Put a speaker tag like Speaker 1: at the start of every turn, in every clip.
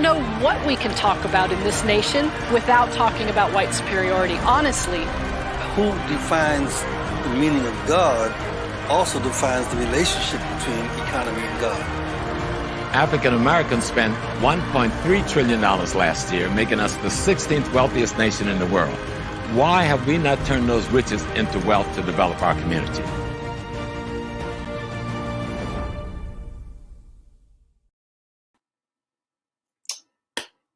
Speaker 1: don't know what we can talk about in this nation without talking about white superiority, honestly.
Speaker 2: Who defines the meaning of God also defines the relationship between economy and God.
Speaker 3: African Americans spent $1.3 trillion last year, making us the 16th wealthiest nation in the world. Why have we not turned those riches into wealth to develop our community?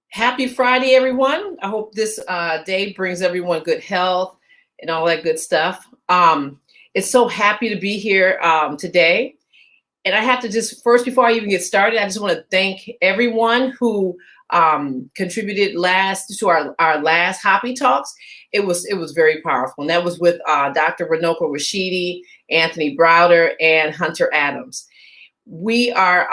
Speaker 4: Happy Friday, everyone. I hope this day brings everyone good health and all that good stuff. It's so happy to be here today. And I have to just, first, before I even get started, I just want to thank everyone who contributed to our last HAPI Talks. It was very powerful. And that was with Dr. Runoko Rashidi, Anthony Browder, and Hunter Adams. We are,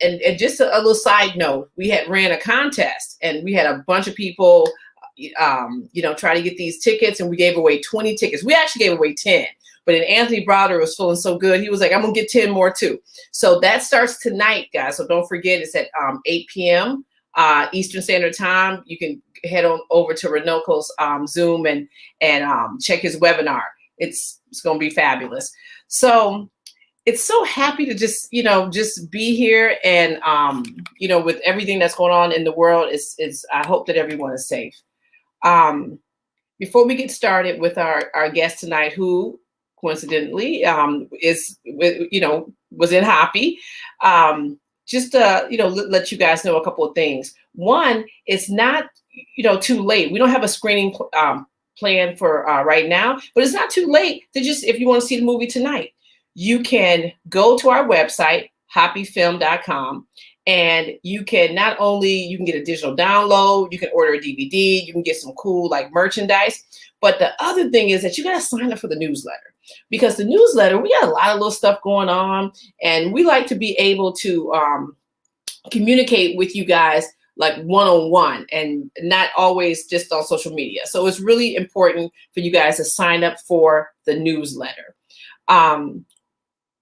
Speaker 4: and just a little side note, we had ran a contest and we had a bunch of people, try to get these tickets, and we gave away 20 tickets. We actually gave away 10, but then Anthony Browder was feeling so good. He was like, I'm gonna get 10 more too. So that starts tonight, guys. So don't forget, it's at 8 p.m. Eastern Standard Time. You can head on over to Runoko's Zoom and check his webinar. It's gonna be fabulous. So it's so happy to just be here, and with everything that's going on in the world, is I hope that everyone is safe. Before we get started with our guest tonight, who coincidentally was in HAPI, let you guys know a couple of things. One, it's not too late. We don't have a screening plan for right now, but it's not too late to just, if you want to see the movie tonight, you can go to our website, hapifilm.com, and you can get a digital download, you can order a DVD, you can get some cool merchandise. But the other thing is that you got to sign up for the newsletter, because the newsletter, we got a lot of little stuff going on, and we like to be able to communicate with you guys one-on-one and not always just on social media. So it's really important for you guys to sign up for the newsletter.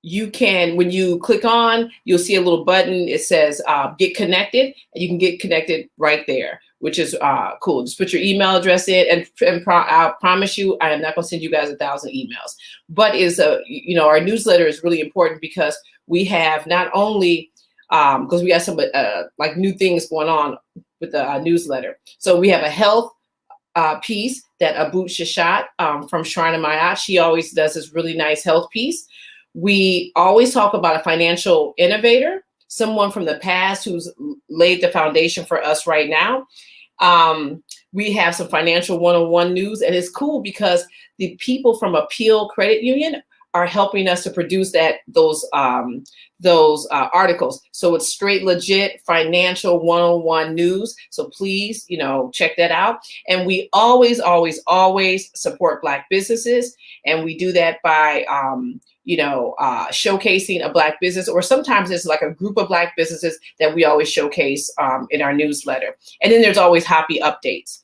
Speaker 4: You can, when you click on, you'll see a little button. It says get connected, and you can get connected right there, which is cool. Just put your email address in, and I promise you, I am not going to send you guys 1,000 emails. But our newsletter is really important, because we have not only because we got some new things going on with the newsletter. So we have a health piece that Abut Shashat from Shrine of Mayat. She always does this really nice health piece. We always talk about a financial innovator, someone from the past who's laid the foundation for us right now. We have some financial one-on-one news, and it's cool because the people from Appeal Credit Union are helping us to produce those articles. So it's straight legit financial one-on-one news. So please, check that out. And we always, always, always support Black businesses, and we do that by showcasing a Black business, or sometimes it's like a group of Black businesses that we always showcase in our newsletter. And then there's always HAPI updates.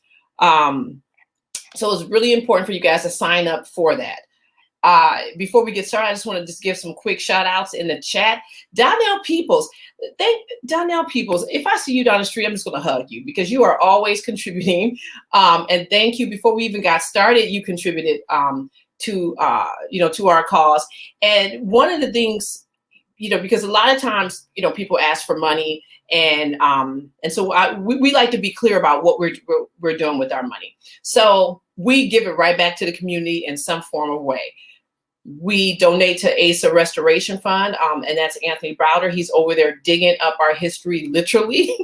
Speaker 4: So it's really important for you guys to sign up for that. Before we get started, I just want to just give some quick shout outs in the chat. Donnell Peoples, if I see you down the street, I'm just going to hug you, because you are always contributing. And thank you. Before we even got started, you contributed to our cause. And one of the things, because a lot of times, people ask for money, and so we like to be clear about what we're doing with our money. So we give it right back to the community in some form of way. We donate to Asa Restoration Fund, and that's Anthony Browder. He's over there digging up our history, literally.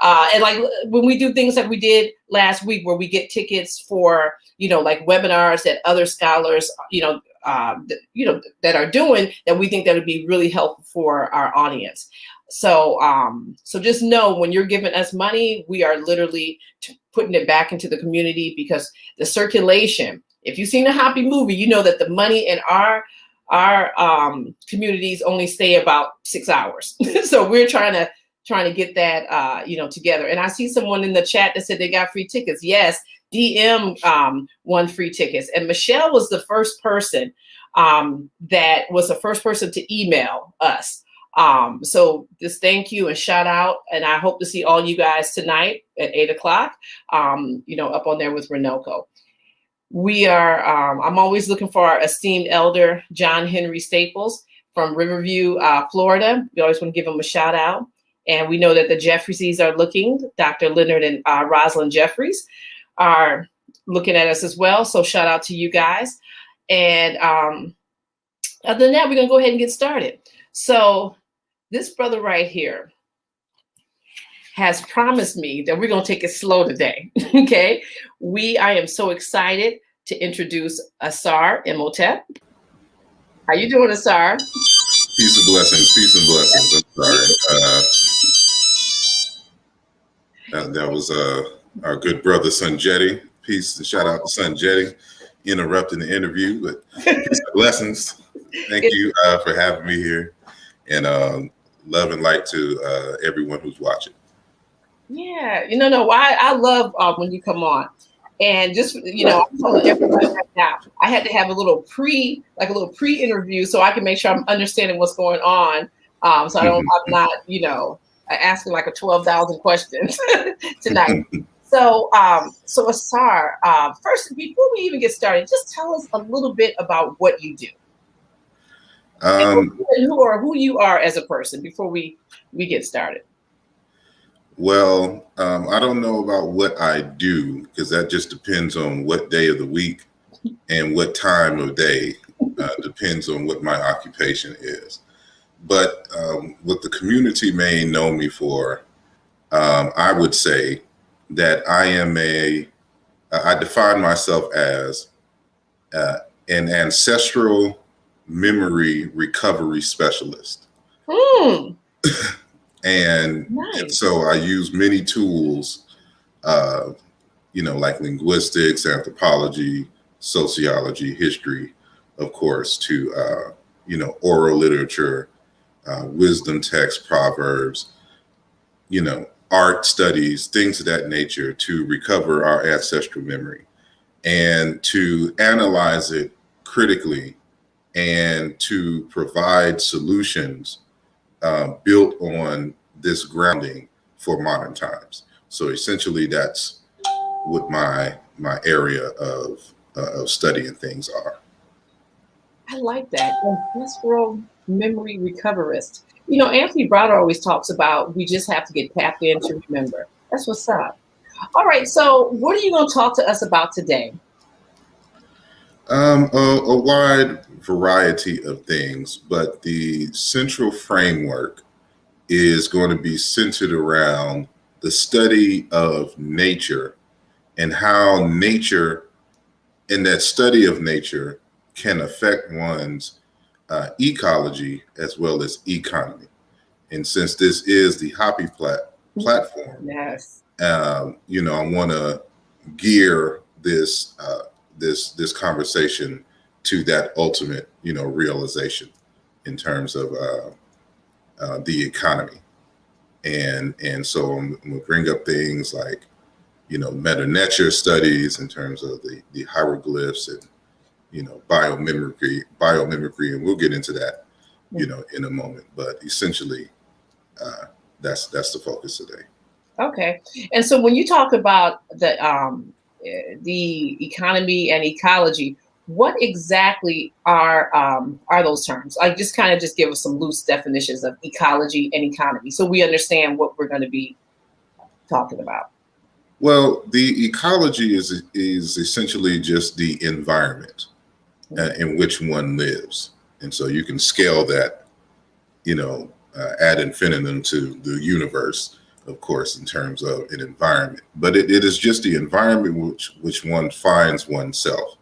Speaker 4: And when we do things like we did last week, where we get tickets for, webinars that other scholars, that are doing, that we think that would be really helpful for our audience. So just know, when you're giving us money, we are literally putting it back into the community, because the circulation, if you've seen a HAPI movie, you know that the money in our communities only stay about 6 hours. So we're trying to get that, together. And I see someone in the chat that said they got free tickets. Yes, DM won free tickets. And Michelle was the first person to email us. So just thank you and shout out. And I hope to see all you guys tonight at 8 o'clock, up on there with Renoko. We are, I'm always looking for our esteemed elder, John Henry Staples from Riverview, Florida. We always want to give him a shout out. And we know that the Jeffreys are looking. Dr. Leonard and Rosalind Jeffries are looking at us as well. So shout out to you guys. And other than that, we're going to go ahead and get started. So this brother right here has promised me that we're going to take it slow today. Okay. I am so excited to introduce Asar Imhotep. How you doing, Asar?
Speaker 5: Peace and blessings. Peace and blessings. I'm sorry. That was our good brother Sunjeti. Peace and shout out to Sunjeti interrupting the interview, but peace and blessings. Thank you for having me here, and love and light to everyone who's watching.
Speaker 4: Yeah, why I love when you come on, and just I'm telling everybody right now, I had to have a little pre-interview so I can make sure I'm understanding what's going on, so I'm not asking like a 12,000 questions tonight. So Asar, first before we even get started, just tell us a little bit about what you do, and who you are as a person before we get started.
Speaker 5: Well, I don't know about what I do because that just depends on what day of the week and what time of day. Depends on what my occupation is. But what the community may know me for, I would say that I define myself as an ancestral memory recovery specialist. And,
Speaker 4: nice.
Speaker 5: and so I use many tools, like linguistics, anthropology, sociology, history, of course, to, oral literature, wisdom texts, proverbs, art studies, things of that nature to recover our ancestral memory and to analyze it critically and to provide solutions built on this grounding for modern times. So essentially that's what my area of study and things are.
Speaker 4: I like that. Ancestral memory recoverist. Anthony Browder always talks about we just have to get tapped in to remember. That's what's up. All right. So what are you going to talk to us about today?
Speaker 5: A wide variety of things, but the central framework is going to be centered around the study of nature and how nature and that study of nature can affect one's ecology as well as economy. And since this is the HAPI platform,
Speaker 4: yes,
Speaker 5: I want to gear this conversation to that ultimate, realization in terms of the economy. And so I'm going to bring up things like, Metu Neter studies in terms of the hieroglyphs and, biomimicry, and we'll get into that, in a moment. But essentially, that's the focus today.
Speaker 4: Okay. And so when you talk about the economy and ecology, what exactly are those terms? Like just give us some loose definitions of ecology and economy so we understand what we're going to be talking about.
Speaker 5: Well, the ecology is essentially just the environment in which one lives. And so you can scale that, ad infinitum to the universe, of course, in terms of an environment. But it is just the environment which one finds oneself.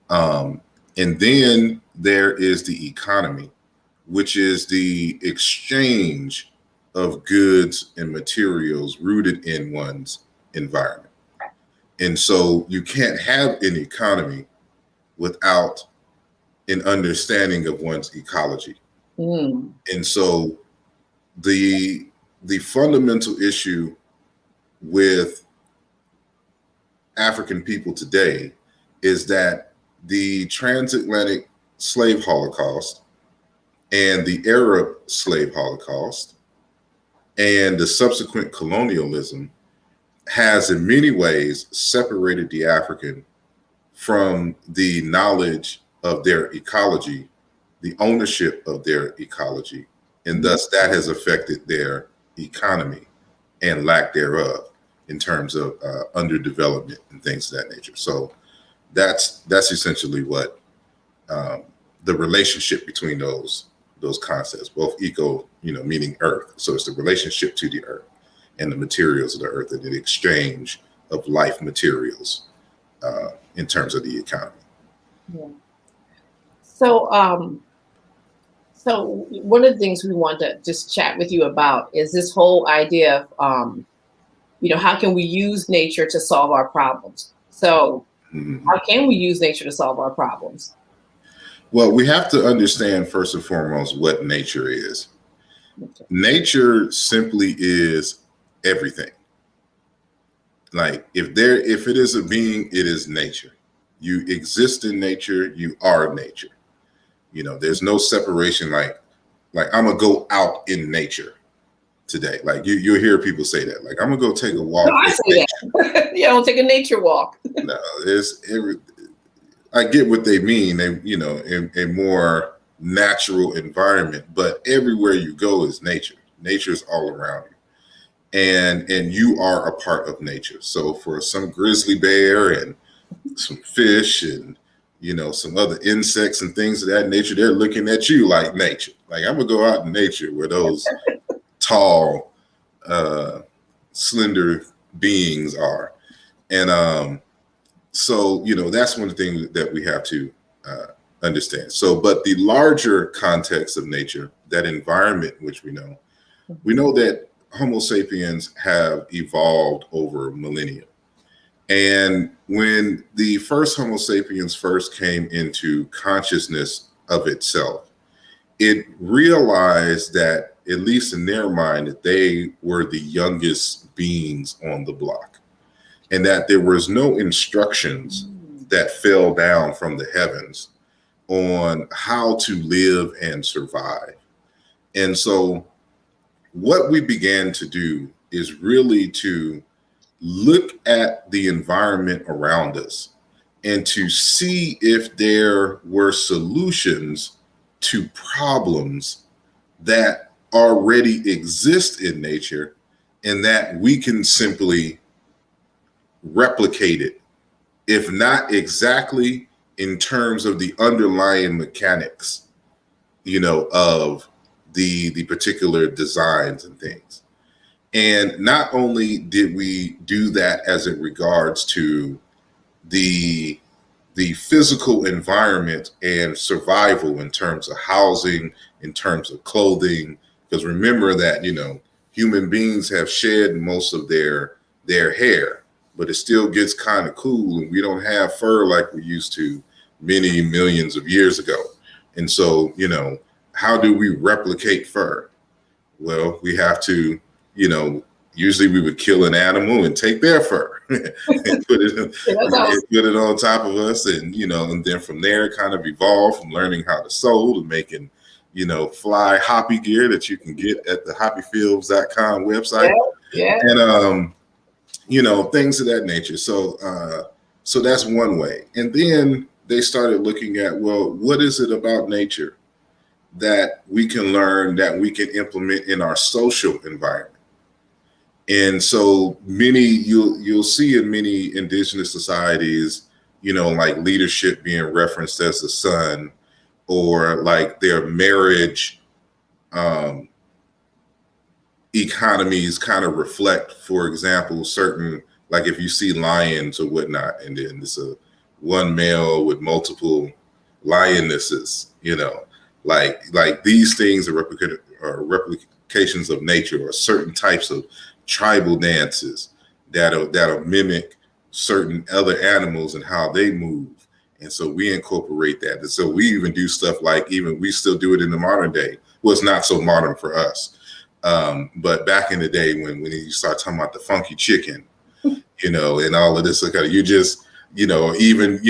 Speaker 5: And then there is the economy, which is the exchange of goods and materials rooted in one's environment. And so you can't have an economy without an understanding of one's ecology. And so the fundamental issue with African people today is that the transatlantic slave holocaust and the Arab slave Holocaust and the subsequent colonialism has in many ways separated the African from the knowledge of their ecology, the ownership of their ecology, and thus that has affected their economy and lack thereof in terms of underdevelopment and things of that nature. So that's essentially what the relationship between those concepts, both eco, meaning earth. So it's the relationship to the earth and the materials of the earth and the exchange of life materials in terms of the economy.
Speaker 4: Yeah. So, so one of the things we want to just chat with you about is this whole idea of, how can we use nature to solve our problems? So how can we use nature to solve our problems?
Speaker 5: Well, we have to understand first and foremost what nature is. Okay. Nature simply is everything. Like if it is a being, it is nature. You exist in nature, you are nature. There's no separation like I'm gonna go out in nature today. Like you'll hear people say that. Like I'm gonna go take a walk.
Speaker 4: No, I say that. Yeah, I'll take a nature walk.
Speaker 5: No, I get what they mean. They, in a more natural environment, but everywhere you go is nature. Nature is all around you, and you are a part of nature. So for some grizzly bear and some fish and some other insects and things of that nature, they're looking at you like nature. Like I'm gonna go out in nature where those tall, slender beings are, and so, that's one of the things that we have to understand. So, but the larger context of nature, that environment which we know that Homo sapiens have evolved over millennia. And when the first Homo sapiens first came into consciousness of itself, it realized that, at least in their mind, that they were the youngest beings on the block. And that there was no instructions that fell down from the heavens on how to live and survive. And so what we began to do is really to look at the environment around us and to see if there were solutions to problems that already exist in nature and that we can simply replicate it, if not exactly in terms of the underlying mechanics, of the particular designs and things. And not only did we do that as it regards to the physical environment and survival in terms of housing, in terms of clothing, because remember that, human beings have shed most of their hair, but it still gets kind of cool and we don't have fur like we used to many millions of years ago. And so, how do we replicate fur? Well, we have to, usually we would kill an animal and take their fur and put it on top of us. And, and then from there kind of evolve from learning how to sew to making, fly HAPI gear that you can get at the hapifilms.com website.
Speaker 4: Yeah.
Speaker 5: And, things of that nature. So that's one way. And then they started looking at, well, what is it about nature that we can learn, that we can implement in our social environment? And so you'll see in many indigenous societies, like leadership being referenced as the sun, or like their marriage economies kind of reflect, for example, certain, like if you see lions or whatnot, and then it's one male with multiple lionesses, like these things are replications of nature, or certain types of tribal dances that'll mimic certain other animals and how they move. And so we incorporate that. And so we even do stuff like, even we still do it in the modern day. Well, it's not so modern for us. But back in the day when you start talking about the funky chicken, and all of this, you just, even,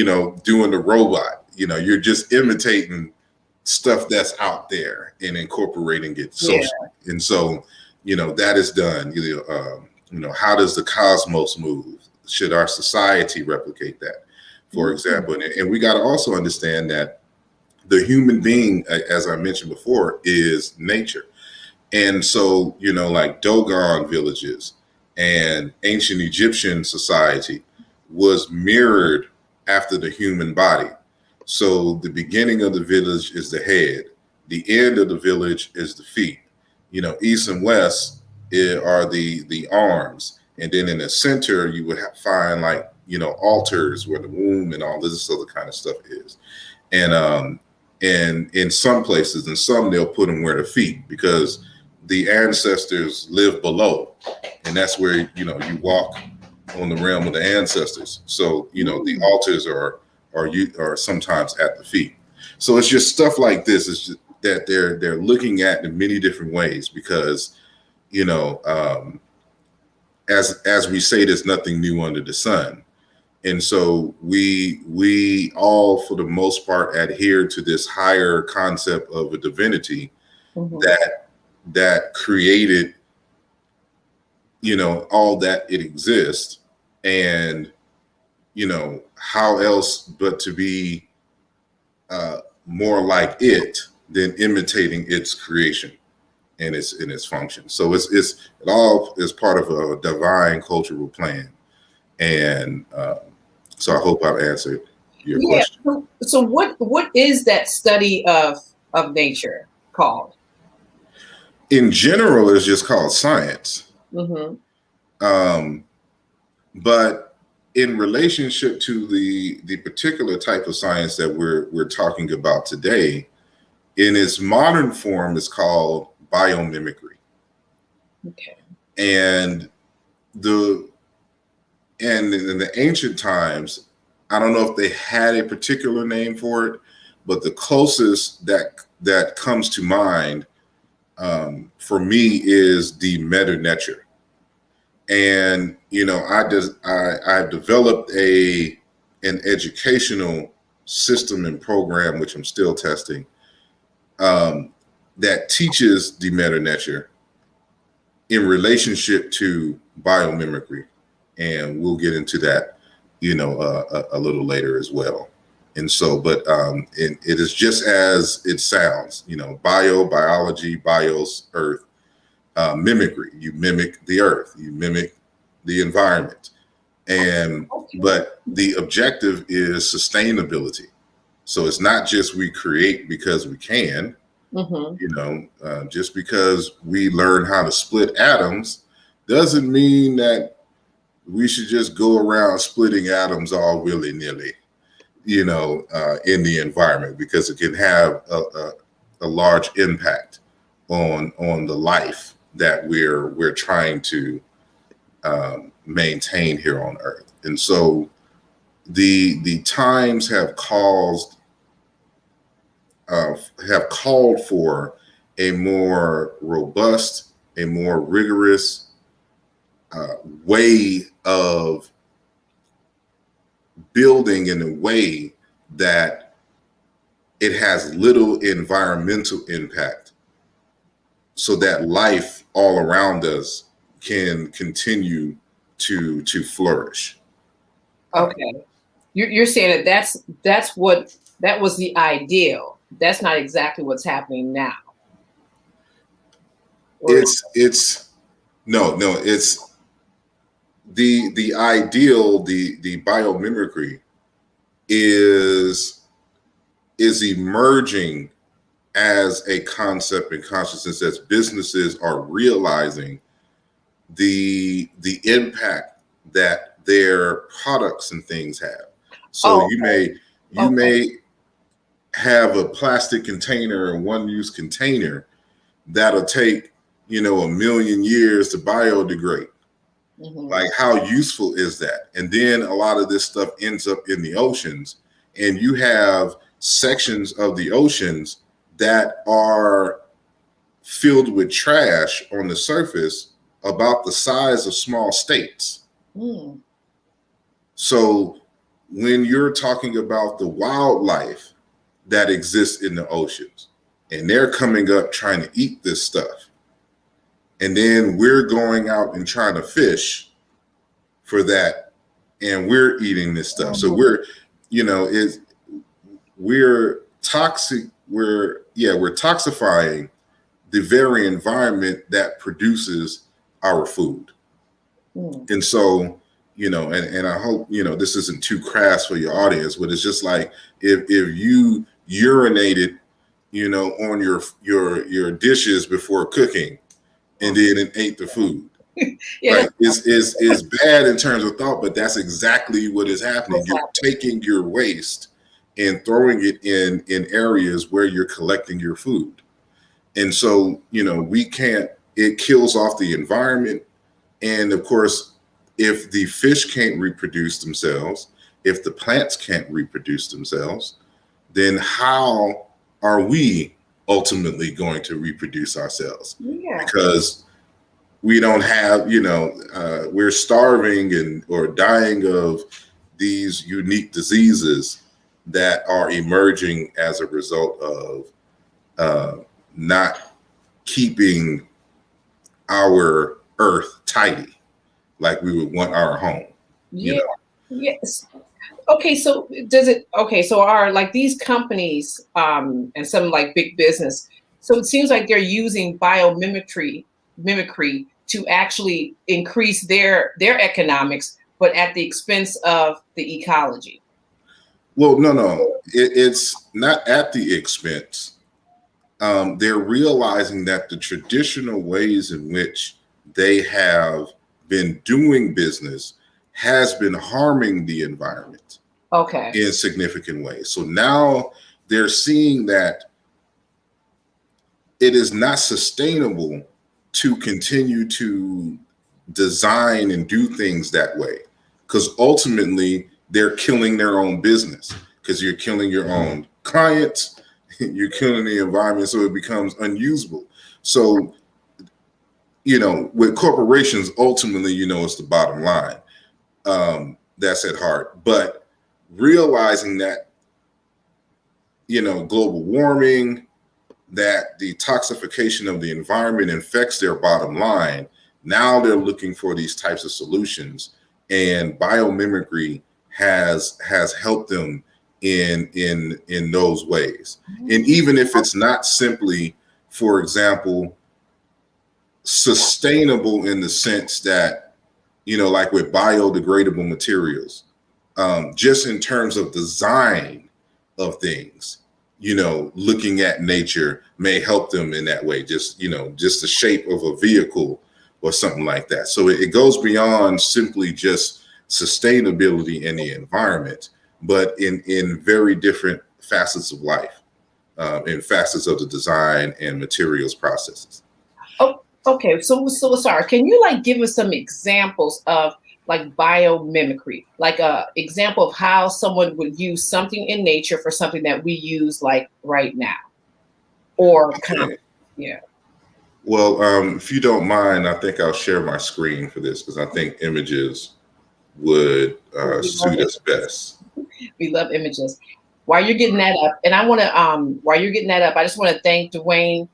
Speaker 5: doing the robot, you're just imitating stuff that's out there and incorporating it
Speaker 4: Yeah.
Speaker 5: socially. And so, that is done. How does the cosmos move? Should our society replicate that, for example? And we got to also understand that the human being, as I mentioned before, is nature. And so, like Dogon villages and ancient Egyptian society was mirrored after the human body. So the beginning of the village is the head. The end of the village is the feet. East and west are the arms. And then in the center, you would find like, altars where the womb and all this other kind of stuff is. And in some places, and some they'll put them where the feet, because the ancestors live below. And that's where, you walk on the realm of the ancestors. So, the altars are sometimes at the feet. So it's just stuff like this. It's just that they're looking at in many different ways, because as we say, there's nothing new under the sun. And so we all, for the most part, adhere to this higher concept of a divinity that created all that it exists. And how else but to be more like it than imitating its creation and its function. So it all is part of a divine cultural plan. And so I hope I've answered your question.
Speaker 4: So what is that study of nature called?
Speaker 5: In general, it's just called science. But in relationship to the particular type of science that we're talking about today, in its modern form, it's called biomimicry.
Speaker 4: Okay.
Speaker 5: And in the ancient times, I don't know if they had a particular name for it, but the closest that comes to mind for me is the Metu Neter. And I've developed an educational system and program, which I'm still testing, that teaches the Metu Neter in relationship to biomimicry. And we'll get into that, a little later as well. And so, but it is just as it sounds, biology, bios, earth, mimicry. You mimic the earth, you mimic the environment. And, but the objective is sustainability. So it's not just we create because we can, just because we learn how to split atoms doesn't mean that we should just go around splitting atoms all willy-nilly, in the environment, because it can have a large impact on the life that we're trying to maintain here on Earth. And so the times have called for a more robust, a more rigorous way of building in a way that it has little environmental impact, so that life all around us can continue to flourish.
Speaker 4: Okay. You're saying that was the ideal. That's not exactly what's happening now.
Speaker 5: It's the ideal, the biomimicry is emerging as a concept and consciousness, as businesses are realizing the impact that their products and things have. So you may have a plastic container, a one-use container that'll take, 1 million years to biodegrade. Like, how useful is that? And then a lot of this stuff ends up in the oceans, and you have sections of the oceans that are filled with trash on the surface about the size of small states. So when you're talking about the wildlife that exists in the oceans, and they're coming up trying to eat this stuff. And then we're going out and trying to fish for that, and we're eating this stuff. So we're, we're toxic. We're toxifying the very environment that produces our food. And so, and I hope, this isn't too crass for your audience, but it's just like if you urinated, on your dishes before cooking and then ate the food. Right. Is bad in terms of thought, but that's exactly what is happening. You're taking your waste and throwing it in areas where you're collecting your food. And so, it kills off the environment. And of course, if the fish can't reproduce themselves, if the plants can't reproduce themselves, then how are we ultimately going to reproduce ourselves? Yeah. Because we don't have, we're starving or dying of these unique diseases that are emerging as a result of not keeping our earth tidy like we would want our home.
Speaker 4: Yes. Okay, so so are like these companies and some like big business, so it seems like they're using biomimicry to actually increase their economics, but at the expense of the ecology.
Speaker 5: Well, no, it's not at the expense. They're realizing that the traditional ways in which they have been doing business has been harming the environment in significant ways. So now they're seeing that it is not sustainable to continue to design and do things that way, because ultimately they're killing their own business, because you're killing your own clients, you're killing the environment, so it becomes unusable. So, with corporations, ultimately, it's the bottom line. That's at heart. But realizing that, global warming, that detoxification of the environment infects their bottom line, now they're looking for these types of solutions, and biomimicry has helped them in those ways. And even if it's not simply, for example, sustainable in the sense that, like with biodegradable materials, just in terms of design of things, looking at nature may help them in that way. Just the shape of a vehicle or something like that. So it goes beyond simply just sustainability in the environment, but in very different facets of life, in facets of the design and materials processes.
Speaker 4: Oh, okay. So sorry, can you give us some examples of biomimicry, like a example of how someone would use something in nature for something that we use right now, or yeah.
Speaker 5: Well, if you don't mind, I think I'll share my screen for this, because I think images would suit us best.
Speaker 4: We love images. While you're getting that up, and I want to, I just want to thank Dwayne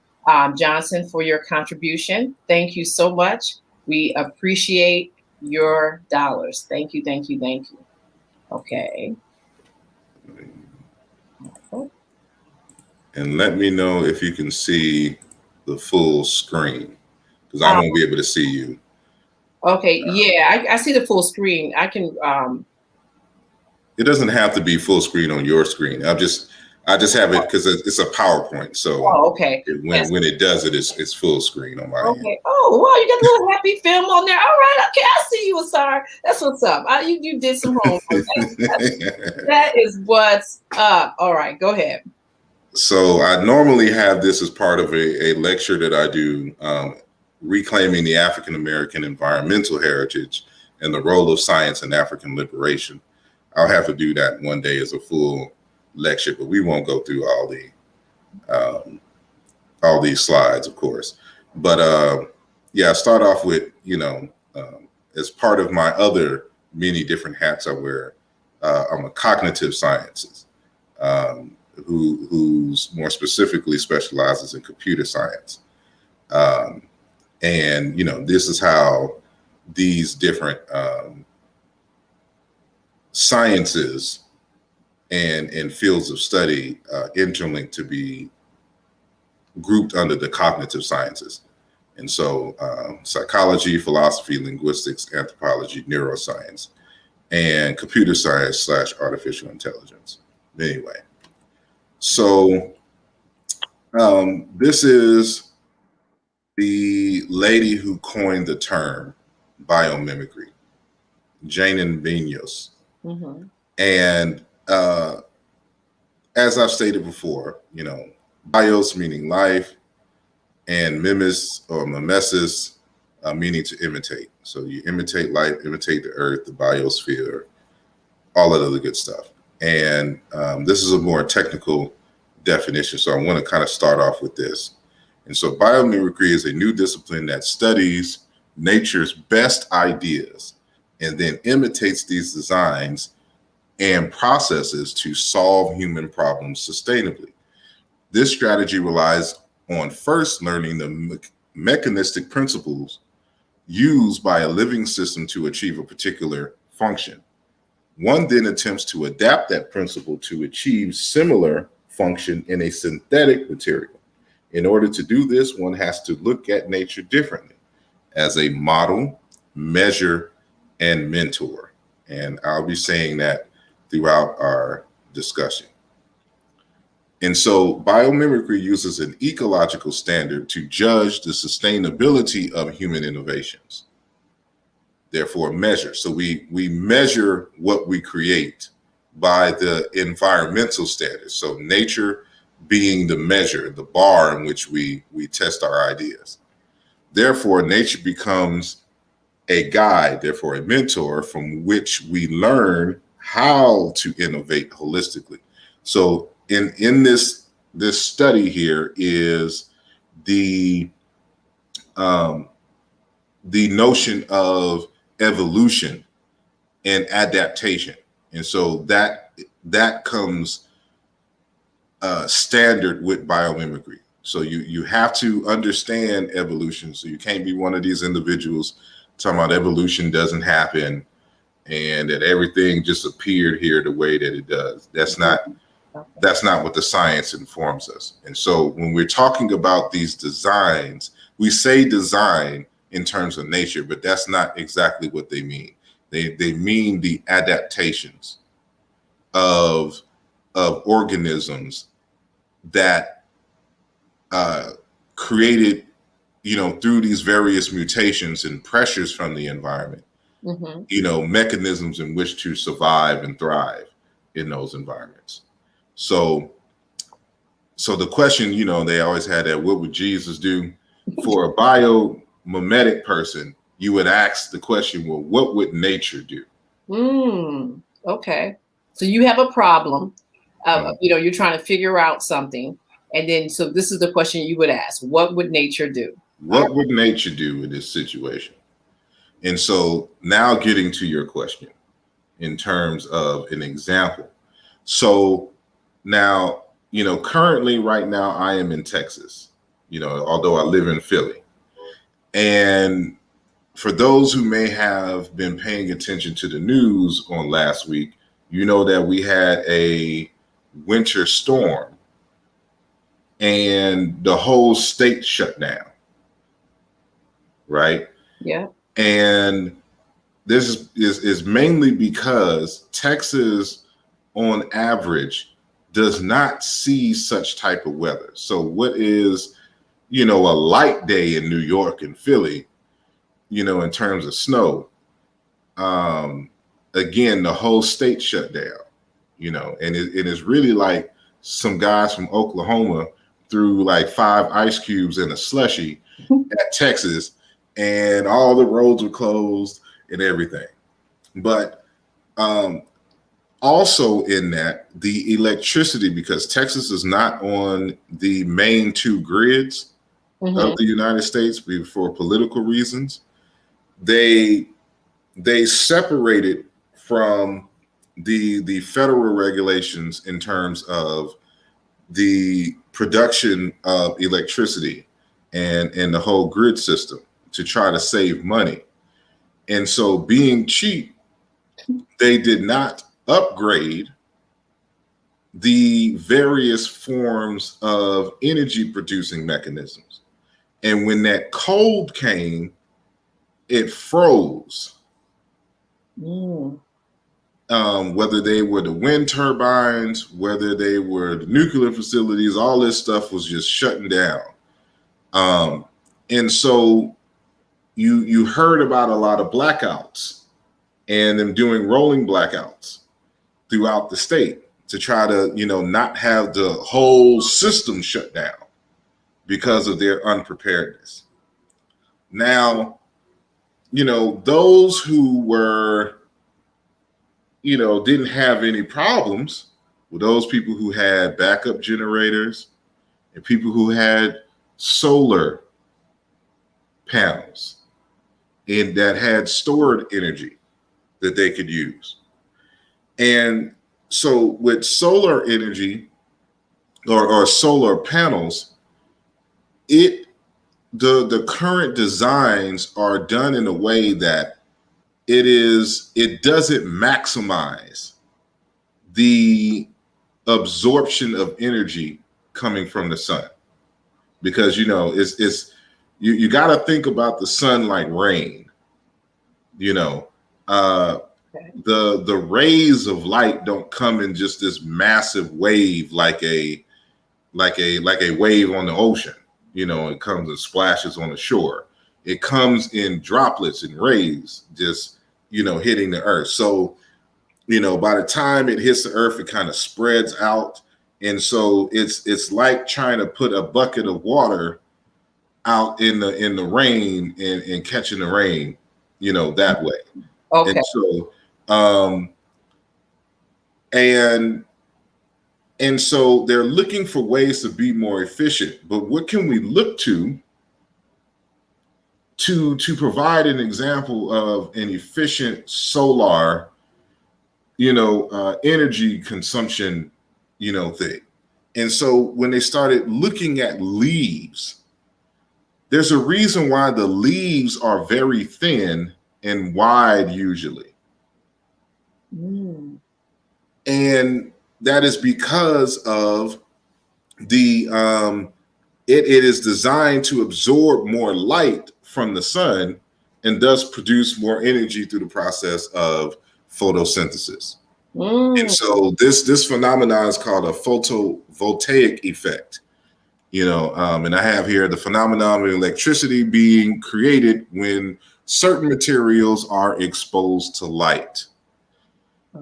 Speaker 4: Johnson for your contribution. Thank you so much. We appreciate your dollars. Thank you, thank you, thank you. Okay.
Speaker 5: And let me know if you can see the full screen, because I won't be able to see you.
Speaker 4: Okay, yeah, I see the full screen. I can.
Speaker 5: It doesn't have to be full screen on your screen. I just have it because it's a PowerPoint. So
Speaker 4: okay.
Speaker 5: When it does it, it's full screen on my end.
Speaker 4: Okay. Oh, wow, you got the little happy film on there. All right. Okay, I see you, Asar. That's what's up. You did some homework. That is what's up. All right, go ahead.
Speaker 5: So I normally have this as part of a lecture that I do, reclaiming the African American environmental heritage and the role of science in African liberation. I'll have to do that one day as a full lecture, but we won't go through all these slides, of course. But I start off with, as part of my other many different hats I wear, I'm a cognitive sciences who's more specifically specializes in computer science. And this is how these different sciences and fields of study interlink to be grouped under the cognitive sciences. And so psychology, philosophy, linguistics, anthropology, neuroscience, and computer science / artificial intelligence. Anyway, so this is the lady who coined the term biomimicry, Janin Benyos.
Speaker 4: Mm-hmm.
Speaker 5: And as I've stated before, bios meaning life, and mimes or mimesis meaning to imitate. So you imitate life, imitate the earth, the biosphere, all that other good stuff. And this is a more technical definition. So I want to kind of start off with this. And so biomimicry is a new discipline that studies nature's best ideas and then imitates these designs and processes to solve human problems sustainably. This strategy relies on first learning the mechanistic principles used by a living system to achieve a particular function. One then attempts to adapt that principle to achieve similar function in a synthetic material. In order to do this, one has to look at nature differently as a model, measure, and mentor. And I'll be saying that throughout our discussion. And so biomimicry uses an ecological standard to judge the sustainability of human innovations. Therefore, measure. So we measure what we create by the environmental standards. So nature being the measure, the bar in which we test our ideas. Therefore, nature becomes a guide, therefore a mentor from which we learn how to innovate holistically. So in this study here is the notion of evolution and adaptation, and so that comes standard with biomimicry. So you have to understand evolution. So you can't be one of these individuals talking about evolution doesn't happen and that everything just appeared here the way that it does. That's not what the science informs us. And so when we're talking about these designs, we say design in terms of nature, but that's not exactly what they mean. They mean the adaptations of organisms that created, through these various mutations and pressures from the environment, mechanisms in which to survive and thrive in those environments. So the question, they always had that, what would Jesus do? For a biomimetic person, you would ask the question, well, what would nature do?
Speaker 4: Okay. So you have a problem, you're trying to figure out something. And then, so this is the question you would ask, what would nature do?
Speaker 5: What would nature do in this situation? And so now getting to your question in terms of an example. So now, currently right now I am in Texas, although I live in Philly. And for those who may have been paying attention to the news on last week, that we had a winter storm and the whole state shut down. Right?
Speaker 4: Yeah.
Speaker 5: And this is mainly because Texas, on average, does not see such type of weather. So what is, a light day in New York and Philly, in terms of snow, again, the whole state shut down, and it is really like some guys from Oklahoma threw like 5 ice cubes in a slushie at Texas, and all the roads were closed and everything. But also in that, the electricity, because Texas is not on the main 2 grids of the United States for political reasons, they separated from the federal regulations in terms of the production of electricity and the whole grid system to try to save money. And so being cheap, they did not upgrade the various forms of energy producing mechanisms. And when that cold came, it froze. Whether they were the wind turbines, whether they were the nuclear facilities, all this stuff was just shutting down. And so you heard about a lot of blackouts and them doing rolling blackouts throughout the state to try to, not have the whole system shut down because of their unpreparedness. Now, those who were, didn't have any problems were those people who had backup generators and people who had solar panels and that had stored energy that they could use. And so with solar energy or solar panels, the current designs are done in a way that it doesn't maximize the absorption of energy coming from the sun, because you got to think about the sun like rain. The rays of light don't come in just this massive wave like a wave on the ocean. It comes and splashes on the shore. It comes in droplets and rays, just hitting the earth. So by the time it hits the earth, it kind of spreads out, and so it's like trying to put a bucket of water out in the rain and catching the rain, that way.
Speaker 4: Okay.
Speaker 5: And so and so they're looking for ways to be more efficient. But what can we look to provide an example of an efficient solar, energy consumption, thing? And so when they started looking at leaves, there's a reason why the leaves are very thin and wide usually. And that is because of the it is designed to absorb more light from the sun and thus produce more energy through the process of photosynthesis. And so this phenomenon is called a photovoltaic effect. And I have here the phenomenon of electricity being created when certain materials are exposed to light.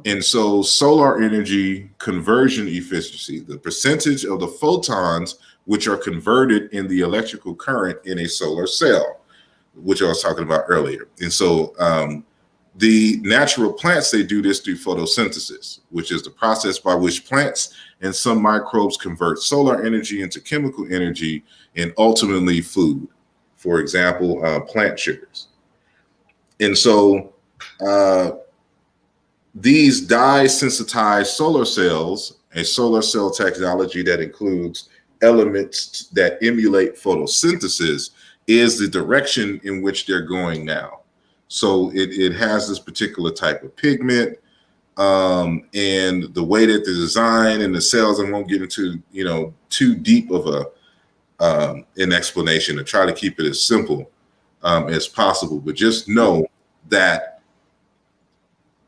Speaker 5: And so solar energy conversion efficiency, the percentage of the photons which are converted in the electrical current in a solar cell, which I was talking about earlier. And so the natural plants, they do this through photosynthesis, which is the process by which plants and some microbes convert solar energy into chemical energy and ultimately food. For example, plant sugars. And so these dye-sensitized solar cells, a solar cell technology that includes elements that emulate photosynthesis, is the direction in which they're going now. So it has this particular type of pigment, and the way that the design and the cells, I won't get into too deep of an explanation to try to keep it as simple as possible, but just know that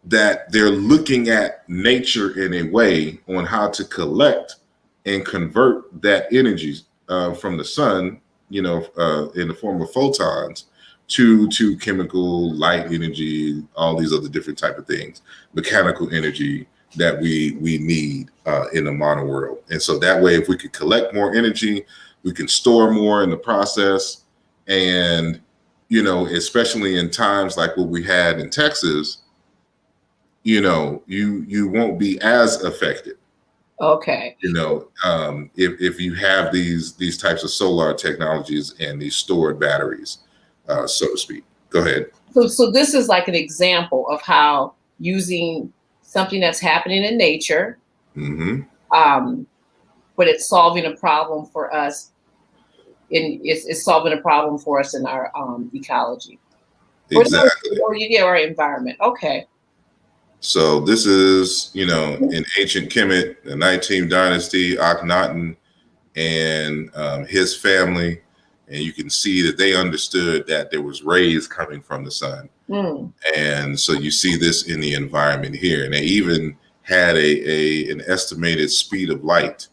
Speaker 5: they're looking at nature in a way on how to collect and convert that energy from the sun, in the form of photons to chemical light energy, all these other different type of things, mechanical energy that we need in the modern world. And so that way, if we could collect more energy, we can store more in the process. And, especially in times like what we had in Texas, you won't be as affected.
Speaker 4: Okay.
Speaker 5: If you have these types of solar technologies and these stored batteries, so to speak. Go ahead.
Speaker 4: So this is like an example of how using something that's happening in nature, but but it's solving a problem for us. It's solving a problem for us in our ecology.
Speaker 5: Exactly.
Speaker 4: Or our environment. Okay.
Speaker 5: So this is, in ancient Kemet, the 19th dynasty, Akhenaten and his family. And you can see that they understood that there was rays coming from the sun. And so you see this in the environment here. And they even had an estimated speed of light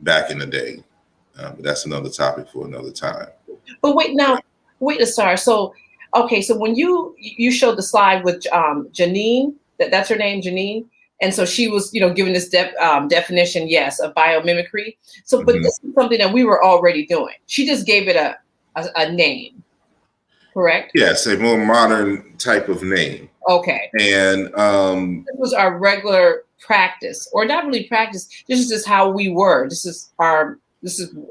Speaker 5: back in the day. But that's another topic for another time.
Speaker 4: But wait, Asar. So, okay, so when you showed the slide with Janine, that's her name, Janine, and so she was, giving this definition, yes, of biomimicry. So, but this is something that we were already doing. She just gave it a name, correct?
Speaker 5: Yes, a more modern type of name.
Speaker 4: Okay.
Speaker 5: And
Speaker 4: this was our regular practice, or not really practice. This is just how we were. This is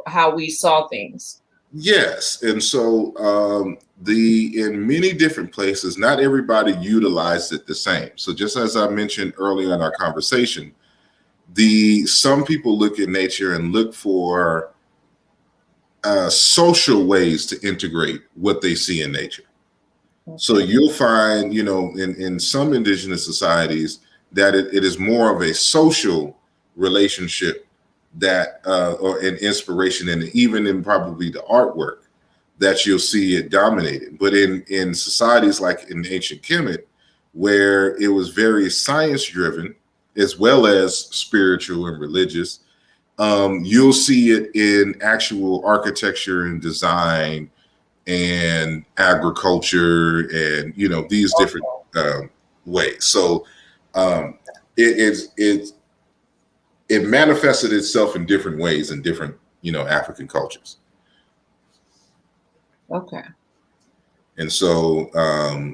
Speaker 4: how we saw things.
Speaker 5: Yes, and so in many different places, not everybody utilized it the same. So just as I mentioned earlier in our conversation, some people look at nature and look for social ways to integrate what they see in nature. Okay. So you'll find, in some indigenous societies that it is more of a social relationship that or an inspiration, and even in probably the artwork that you'll see it dominated. But in societies like in ancient Kemet, where it was very science driven as well as spiritual and religious, you'll see it in actual architecture and design and agriculture and these different ways. So it manifested itself in different ways in different, African cultures.
Speaker 4: Okay.
Speaker 5: And so,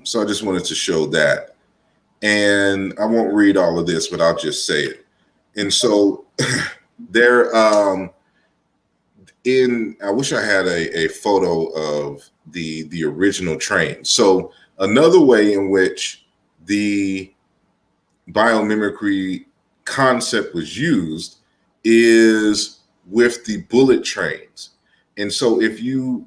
Speaker 5: so I just wanted to show that, and I won't read all of this, but I'll just say it. And so there, I wish I had a photo of the original train. So another way in which the biomimicry concept was used is with the bullet trains. And so if you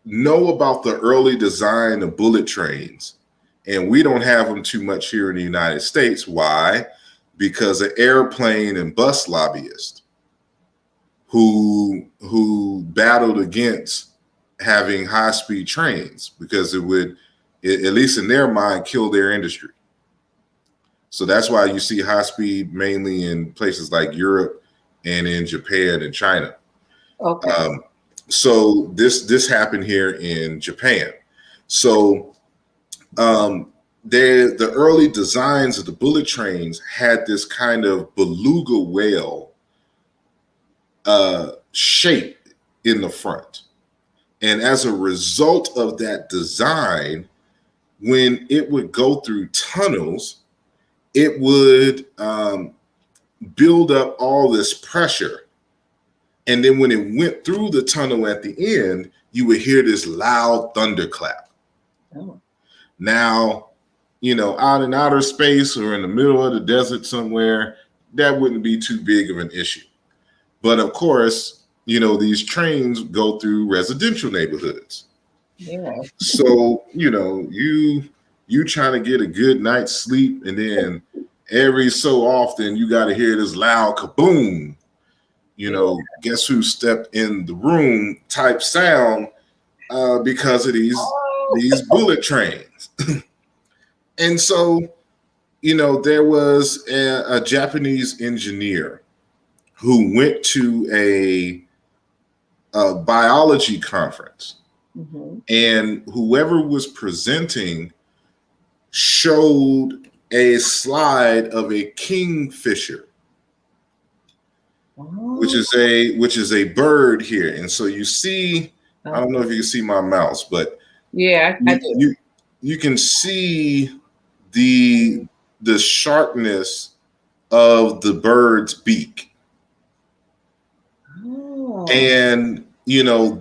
Speaker 5: know about the early design of bullet trains, and we don't have them too much here in the United States. Why? Because an airplane and bus lobbyist who battled against having high-speed trains because it would, at least in their mind, kill their industry. So that's why you see high speed mainly in places like Europe and in Japan and China.
Speaker 4: Okay.
Speaker 5: So this happened here in Japan. So the early designs of the bullet trains had this kind of beluga whale shape in the front. And as a result of that design, when it would go through tunnels, it would build up all this pressure. And then when it went through the tunnel at the end, you would hear this loud thunderclap. Oh. Now, out in outer space or in the middle of the desert somewhere, that wouldn't be too big of an issue. But of course, these trains go through residential neighborhoods.
Speaker 4: Yeah.
Speaker 5: So, you trying to get a good night's sleep, and then every so often you got to hear this loud kaboom, guess who stepped in the room type sound because of these bullet trains. And so, there was a Japanese engineer who went to a biology conference, and whoever was presenting showed a slide of a kingfisher, which is a bird here. And so you see, I don't know if you can see my mouse, but
Speaker 4: yeah,
Speaker 5: you can see the sharpness of the bird's beak. Oh. And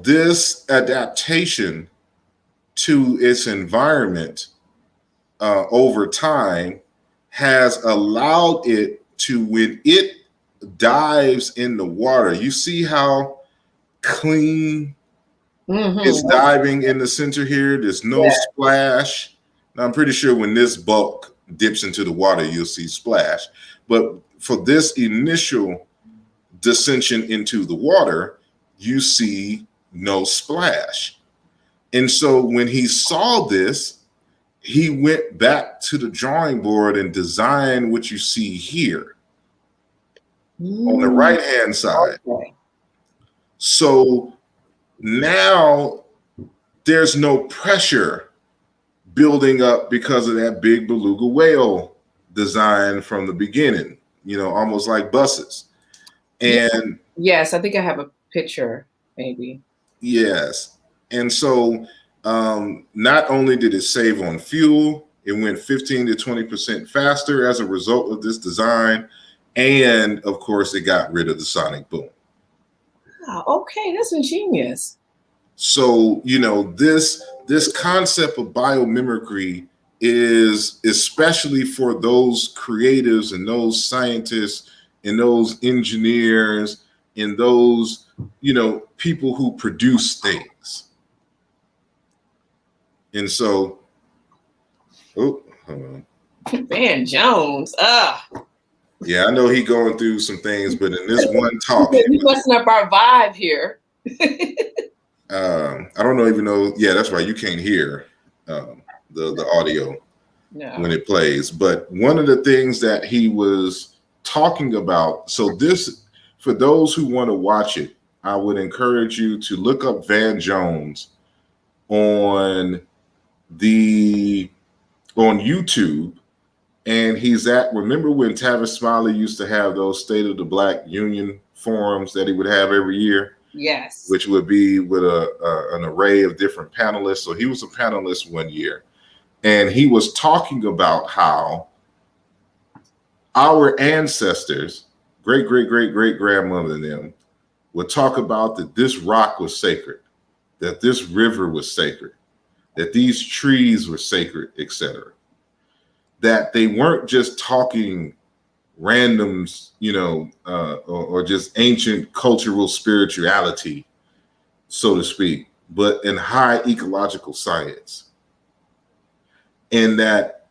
Speaker 5: this adaptation to its environment over time has allowed it to when it dives in the water, you see how clean it's diving in the center here. There's no splash. Now, I'm pretty sure when this bulk dips into the water, you'll see splash. But for this initial descension into the water, you see no splash. And so when he saw this, he went back to the drawing board and designed what you see here on the right-hand side.
Speaker 4: Okay.
Speaker 5: So now there's no pressure building up because of that big beluga whale design from the beginning, almost like buses. And
Speaker 4: yes, I think I have a picture, maybe.
Speaker 5: Yes. And so not only did it save on fuel, it went 15 to 20% faster as a result of this design. And of course, it got rid of the sonic boom.
Speaker 4: Oh, okay, that's ingenious.
Speaker 5: So, this concept of biomimicry is especially for those creatives and those scientists and those engineers and those, people who produce things. And so, hold on.
Speaker 4: Van Jones.
Speaker 5: Yeah, I know he going through some things, but in this one talk,
Speaker 4: he's messing up our vibe here.
Speaker 5: I don't even know. Yeah, that's right. You can't hear the audio when it plays. But one of the things that he was talking about, so this, for those who want to watch it, I would encourage you to look up Van Jones on YouTube. And he's remember when Tavis Smiley used to have those State of the Black Union forums that he would have every year?
Speaker 4: Yes.
Speaker 5: Which would be with an array of different panelists. So he was a panelist one year. And he was talking about how our ancestors, great, great, great, great grandmother and them, would talk about that this rock was sacred, that this river was sacred, that these trees were sacred, etc. That they weren't just talking randoms, or just ancient cultural spirituality, so to speak, but in high ecological science. And that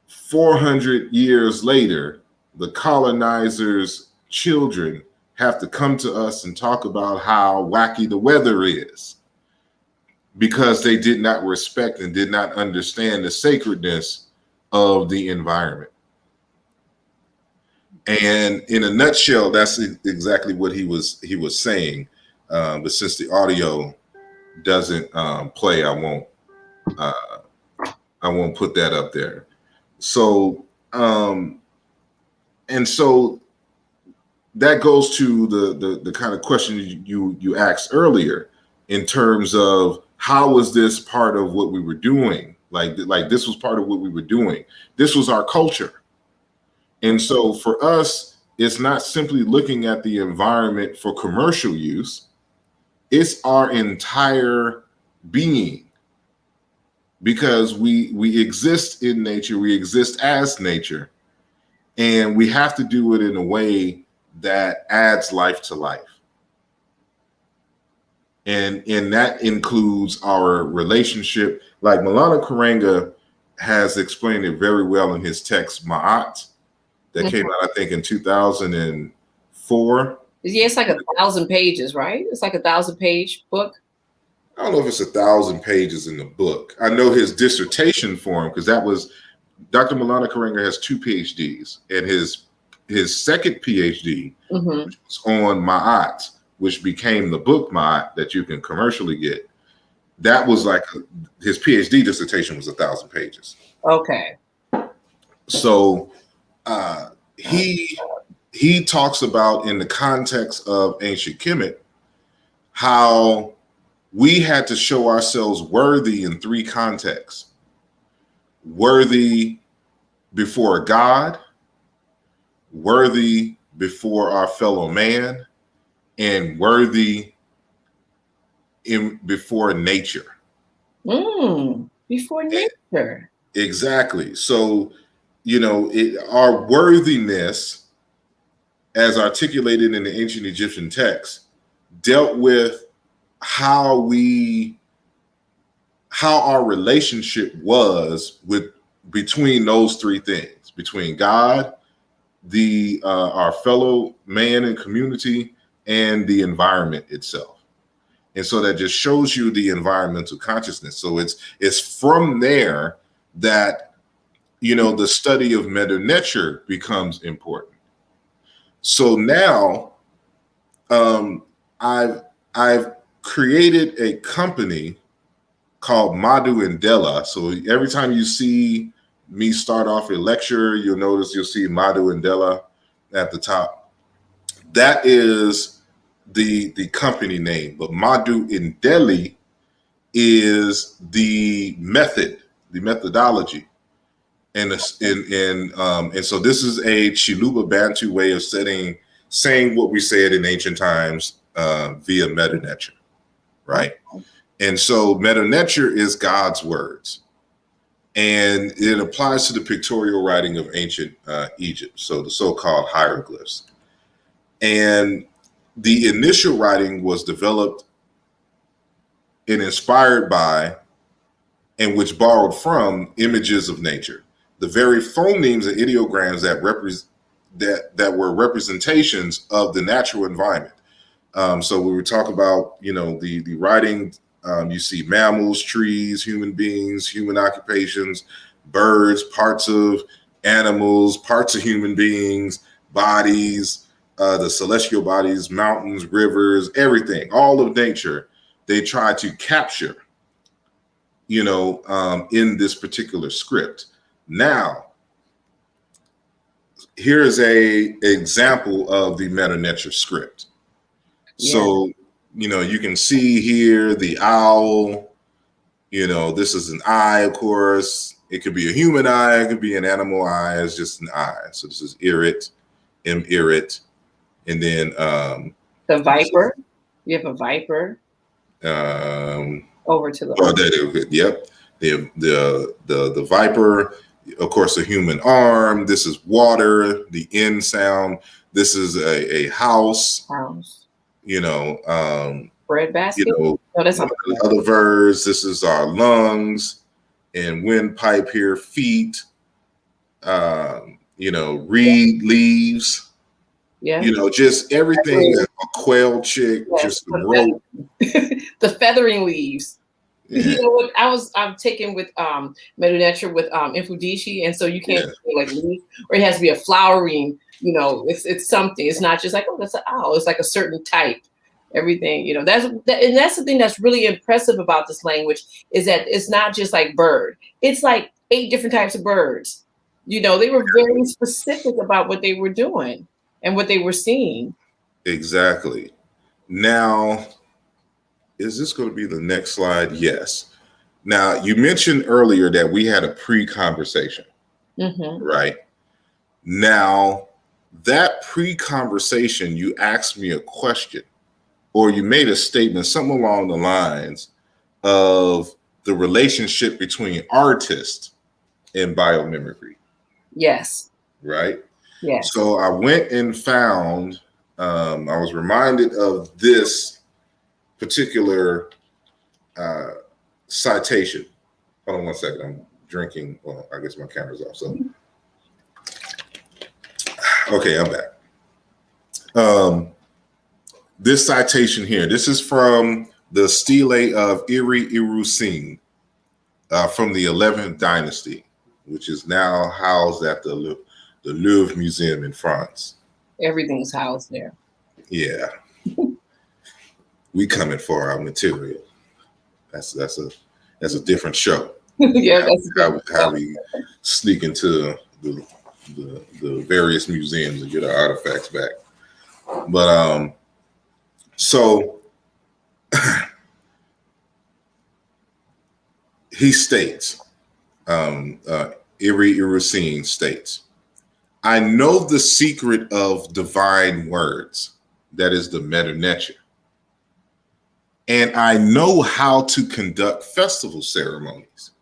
Speaker 5: 400 years later, the colonizers' children have to come to us and talk about how wacky the weather is, because they did not respect and did not understand the sacredness of the environment. And in a nutshell, that's exactly what he was saying. But since the audio doesn't play, I won't put that up there. So and so that goes to the kind of question you asked earlier in terms of how was this part of what we were doing? Like this was part of what we were doing. This was our culture. And so for us, it's not simply looking at the environment for commercial use. It's our entire being, because we exist in nature, we exist as nature, and we have to do it in a way that adds life to life. And that includes our relationship. Like Maulana Karenga has explained it very well in his text, Ma'at, that came out, I think, in 2004.
Speaker 4: Yeah, it's like 1,000 pages, right? It's like 1,000-page book.
Speaker 5: I don't know if it's 1,000 pages in the book. I know his dissertation form, because that was, Dr. Maulana Karenga has 2 PhDs, and his second PhD was on Ma'at, which became the book Ma'at that you can commercially get. That was like his PhD dissertation was 1,000 pages.
Speaker 4: Okay.
Speaker 5: So he talks about, in the context of ancient Kemet, how we had to show ourselves worthy in 3 contexts: worthy before God, worthy before our fellow man, and worthy before nature.
Speaker 4: Before nature.
Speaker 5: Exactly. So, our worthiness, as articulated in the ancient Egyptian texts, dealt with how our relationship was between those three things, between God, our fellow man and community, and the environment itself. And so that just shows you the environmental consciousness. So it's from there that the study of Metu Neter becomes important. So now I've created a company called Madu and Della. So every time you see me start off a lecture, you'll see Madu and Della at the top. That is the company name, but Madu and Delhi is the methodology. And so this is a Chiluba Bantu way of saying what we said in ancient times via Metu Neter, right? And so Metu Neter is God's words, and it applies to the pictorial writing of ancient Egypt, so the so-called hieroglyphs. And the initial writing was developed and inspired by, and which borrowed from, images of nature. The very phonemes and ideograms that were representations of the natural environment. So when we talk about, the writing, you see mammals, trees, human beings, human occupations, birds, parts of animals, parts of human beings, bodies, the celestial bodies, mountains, rivers, everything, all of nature, they try to capture, in this particular script. Now, here is a example of the Metu Neter script. Yeah. So, you can see here the owl, this is an eye, of course. It could be a human eye, it could be an animal eye, it's just an eye. So this is Irit, M-Irit. And then
Speaker 4: the viper. You have a viper. Over to the
Speaker 5: yep. The viper, of course, a human arm. This is water, the N sound. This is a house.
Speaker 4: Bread basket.
Speaker 5: No, that's not other verbs. This is our lungs and windpipe here, feet. Reed leaves. Yeah. Just everything. A quail chick, just the rope.
Speaker 4: The feathering leaves. Yeah. I'm taken with Metu Neter with Infudishi, and so you can't say like leaf, or it has to be a flowering. It's something. It's not just like, oh, that's an owl. It's like a certain type. Everything. And that's the thing that's really impressive about this language is that it's not just like bird. It's like 8 different types of birds. They were very specific about what they were doing and what they were seeing.
Speaker 5: Exactly. Now, is this going to be the next slide? Yes. Now, you mentioned earlier that we had a pre-conversation, right? Now, that pre-conversation, you asked me a question, or you made a statement, something along the lines of the relationship between artists and biomimicry.
Speaker 4: Yes.
Speaker 5: Right?
Speaker 4: Yes.
Speaker 5: So I went and found, I was reminded of this particular citation. Hold on one second. I'm drinking. Well, I guess my camera's off. So, okay, I'm back. This citation here. This is from the stele of Iri Irusin from the 11th dynasty, which is now housed at the Louvre Museum in France.
Speaker 4: Everything's housed there.
Speaker 5: Yeah. We coming for our material. That's a different show.
Speaker 4: Yeah,
Speaker 5: how we sneak into the various museums and get our artifacts back. But so he states, Iri Irusin states, I know the secret of divine words, that is the Metu Neter. And I know how to conduct festival ceremonies.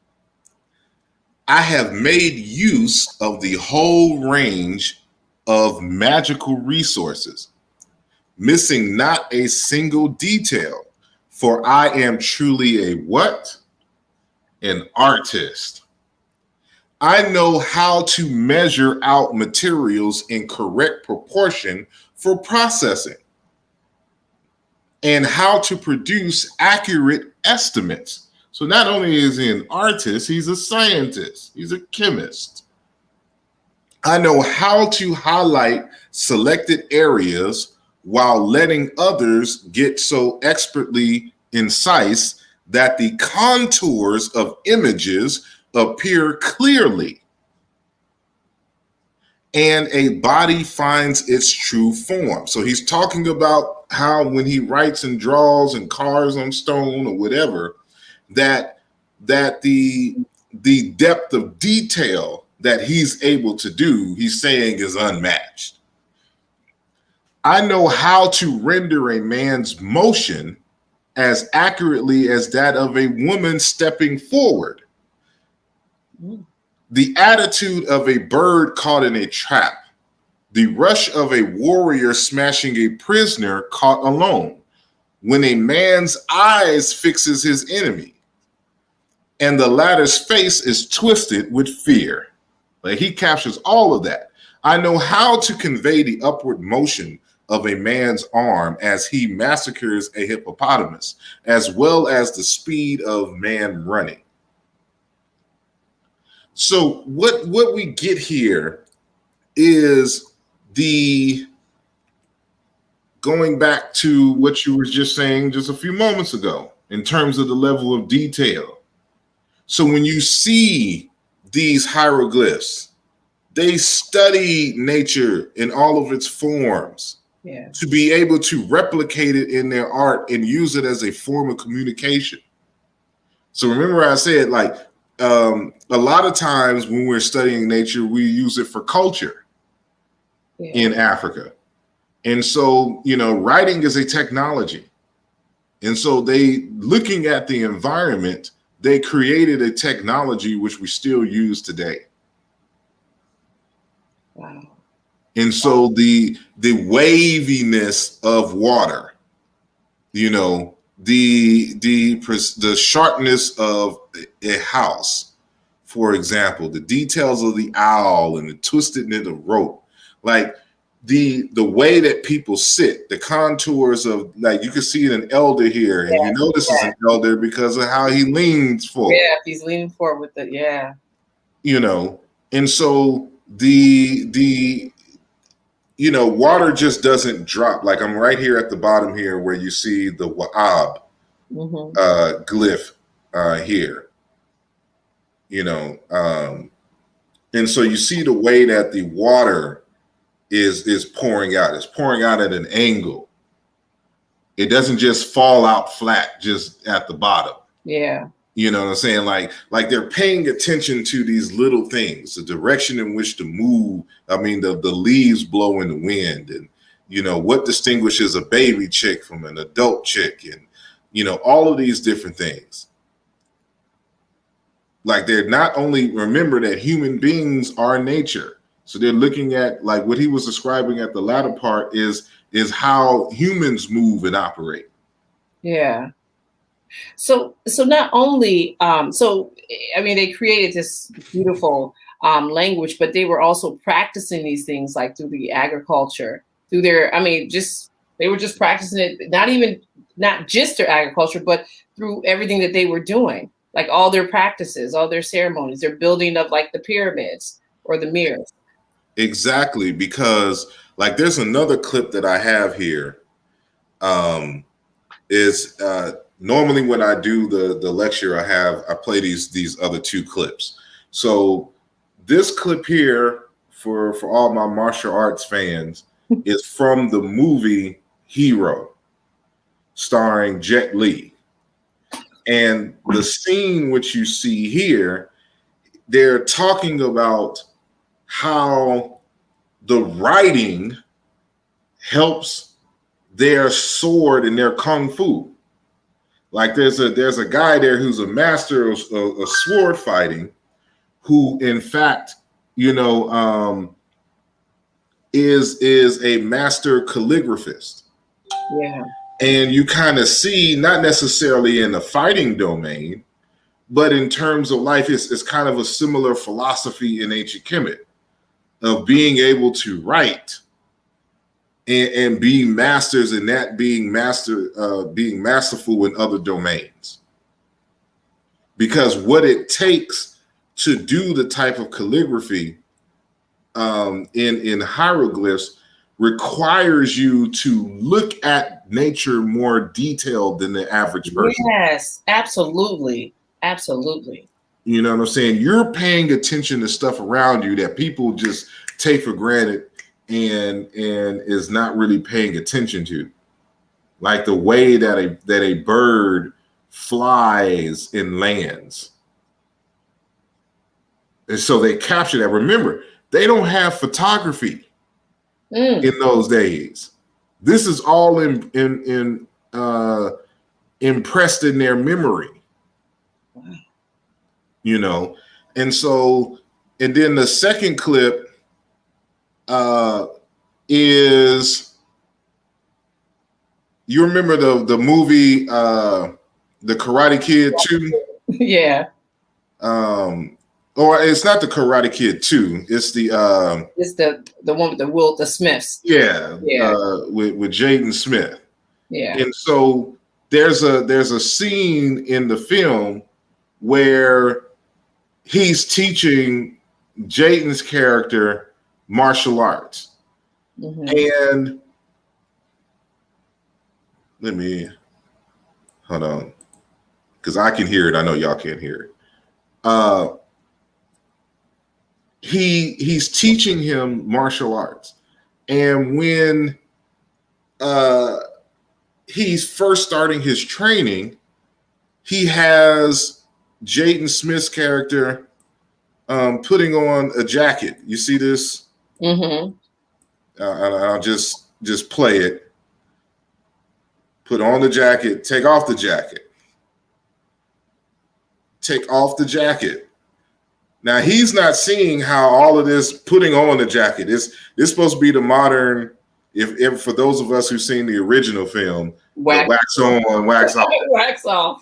Speaker 5: I have made use of the whole range of magical resources, missing not a single detail, for I am truly a what? An artist. I know how to measure out materials in correct proportion for processing and how to produce accurate estimates. So not only is he an artist, he's a scientist, he's a chemist. I know how to highlight selected areas while letting others get so expertly incise that the contours of images appear clearly and a body finds its true form. So he's talking about how when he writes and draws and carves on stone or whatever, that the depth of detail that he's able to do, he's saying, is unmatched. I know how to render a man's motion as accurately as that of a woman stepping forward. The attitude of a bird caught in a trap, the rush of a warrior smashing a prisoner caught alone, when a man's eyes fixes his enemy, and the latter's face is twisted with fear. Like, he captures all of that. I know how to convey the upward motion of a man's arm as he massacres a hippopotamus, as well as the speed of man running. So what we get here is the going back to what you were just saying just a few moments ago in terms of the level of detail. So when you see these hieroglyphs, they study nature in all of its forms, to be able to replicate it in their art and use it as a form of communication. So remember I said, like, a lot of times when we're studying nature, we use it for culture in Africa. And so, you know, writing is a technology. And so they, looking at the environment, they created a technology which we still use today.
Speaker 4: Wow.
Speaker 5: And so the waviness of water, you know, the sharpness of a house, for example, the details of the owl and the twistedness of rope, like the way that people sit, the contours of, like, you can see an elder here, and you know this is an elder because of how he leans forward.
Speaker 4: Yeah, he's leaning forward with it. Yeah.
Speaker 5: You know, and so the you know, water just doesn't drop. Like, I'm right here at the bottom here where you see the Wa'ab glyph here, you know. And so you see the way that the water is pouring out. It's pouring out at an angle. It doesn't just fall out flat just at the bottom.
Speaker 4: Yeah.
Speaker 5: You know what I'm saying? Like they're paying attention to these little things, the direction in which to move. I mean, the leaves blow in the wind, and, you know, what distinguishes a baby chick from an adult chick, and, you know, all of these different things. Like, they're not only, remember that human beings are nature. So they're looking at, like, what he was describing at the latter part is how humans move and operate.
Speaker 4: Yeah. So not only, so, I mean, they created this beautiful language, but they were also practicing these things, like through the agriculture, through their, I mean, they were just practicing it, not just their agriculture, but through everything that they were doing, like all their practices, all their ceremonies, their building of, like, the pyramids or the mirrors.
Speaker 5: Exactly, because, like, there's another clip that I have here. Normally when I do the lecture, I play these other two clips. So this clip here, for all my martial arts fans, is from the movie Hero, starring Jet Li. And the scene which you see here, they're talking about how the writing helps their sword and their kung fu. Like, there's a guy there who's a master of sword fighting, who in fact, is a master calligraphist.
Speaker 4: Yeah.
Speaker 5: And you kind of see, not necessarily in the fighting domain, but in terms of life, it's kind of a similar philosophy in ancient Kemet of being able to write and being masters, and that being masterful in other domains. Because what it takes to do the type of calligraphy in hieroglyphs requires you to look at nature more detailed than the average person.
Speaker 4: Yes, absolutely. Absolutely.
Speaker 5: You know what I'm saying? You're paying attention to stuff around you that people just take for granted and is not really paying attention to. Like the way that a bird flies and lands. And so they capture that. Remember, they don't have photography in those days. This is all impressed in their memory. And so, and then the second clip is, you remember the movie The Karate Kid 2?
Speaker 4: Yeah.
Speaker 5: Or it's not The Karate Kid 2. It's the
Speaker 4: one with the Smiths.
Speaker 5: Yeah. With Jaden Smith.
Speaker 4: Yeah.
Speaker 5: And so there's a scene in the film where he's teaching Jaden's character martial arts. And let me hold on, because I can hear it. I know y'all can't hear it. He's teaching him martial arts, and when he's first starting his training, he has Jaden Smith's character putting on a jacket. You see this? I'll just play it. Put on the jacket, take off the jacket. Take off the jacket. Now he's not seeing how all of this putting on the jacket is supposed to be the modern, if for those of us who've seen the original film, wax on, wax off.
Speaker 4: Wax off.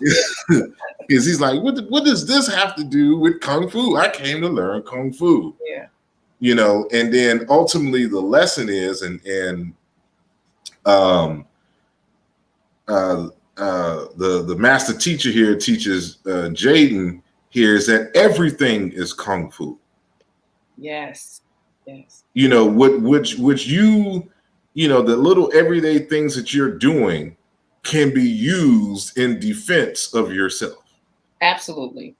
Speaker 5: Because he's like, what does this have to do with Kung Fu? I came to learn Kung Fu.
Speaker 4: Yeah.
Speaker 5: And then ultimately the lesson is, the master teacher here teaches Jaden here is that everything is Kung Fu.
Speaker 4: Yes. Yes.
Speaker 5: Which you the little everyday things that you're doing can be used in defense of yourself.
Speaker 4: Absolutely.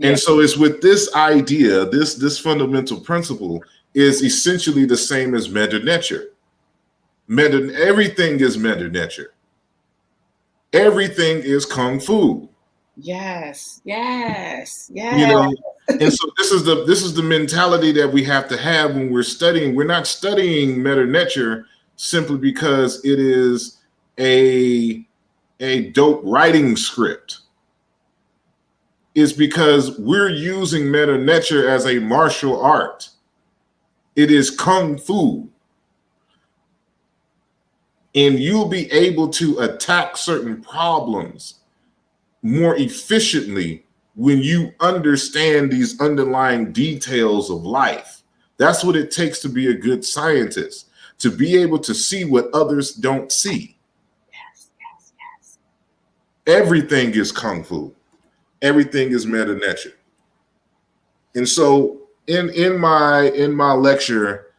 Speaker 5: And so it's with this idea, this fundamental principle is essentially the same as Metu Neter. Everything is Metu Neter. Everything is Kung Fu.
Speaker 4: Yes. Yes. Yes.
Speaker 5: And so this is the mentality that we have to have when we're studying. We're not studying Metu Neter simply because it is a dope writing script. Is because we're using Metu Neter as a martial art. It is Kung Fu. And you'll be able to attack certain problems more efficiently when you understand these underlying details of life. That's what it takes to be a good scientist, to be able to see what others don't see.
Speaker 4: Yes, yes, yes.
Speaker 5: Everything is Kung Fu. Everything is Metu Neter. And so in my lecture,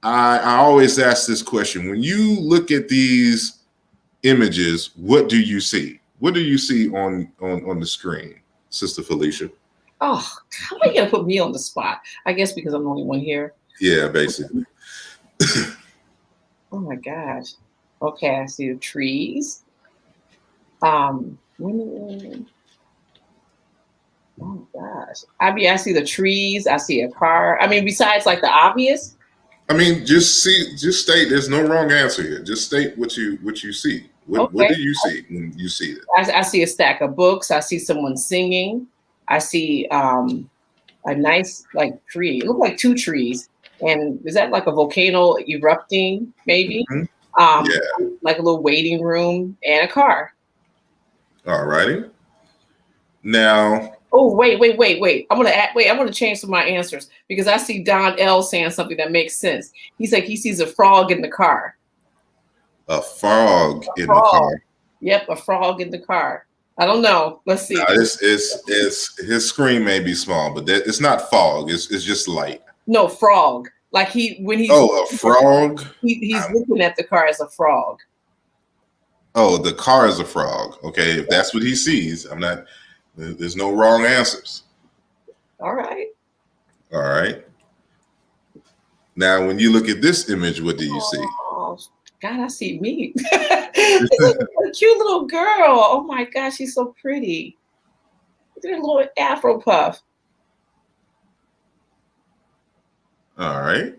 Speaker 5: I always ask this question. When you look at these images, what do you see? What do you see on the screen, Sister Felicia?
Speaker 4: Oh, how are you gonna put me on the spot? I guess because I'm the only one here.
Speaker 5: Yeah, basically.
Speaker 4: Oh my gosh. Okay, I see the trees. Oh gosh. I see the trees. I see a car. I mean, besides like the obvious.
Speaker 5: I mean, just state. There's no wrong answer here. Just state what you see. What do you see when you see it?
Speaker 4: I see a stack of books. I see someone singing. I see a nice like tree. It looked like two trees. And is that like a volcano erupting, maybe?
Speaker 5: Mhm.
Speaker 4: Um,
Speaker 5: Yeah.
Speaker 4: like a little waiting room and a car.
Speaker 5: All righty. Now,
Speaker 4: Oh, wait. I'm gonna change some of my answers because I see Don L saying something that makes sense. He's like he sees a frog in the car.
Speaker 5: a frog in the
Speaker 4: Frog.
Speaker 5: car.
Speaker 4: Yep, a frog in the car. I don't know. Let's see.
Speaker 5: Now, it's his screen may be small, but it's not fog. It's just light.
Speaker 4: No, frog. Like when he's
Speaker 5: Oh, a frog.
Speaker 4: he's looking at the car as a frog.
Speaker 5: Oh, the car is a frog. Okay, if that's what he sees, I'm not. There's no wrong answers.
Speaker 4: All right.
Speaker 5: All right. Now, when you look at this image, what do you see?
Speaker 4: Oh, God, I see me. It's a cute little girl. Oh my gosh, she's so pretty. Look at her little afro puff.
Speaker 5: All right.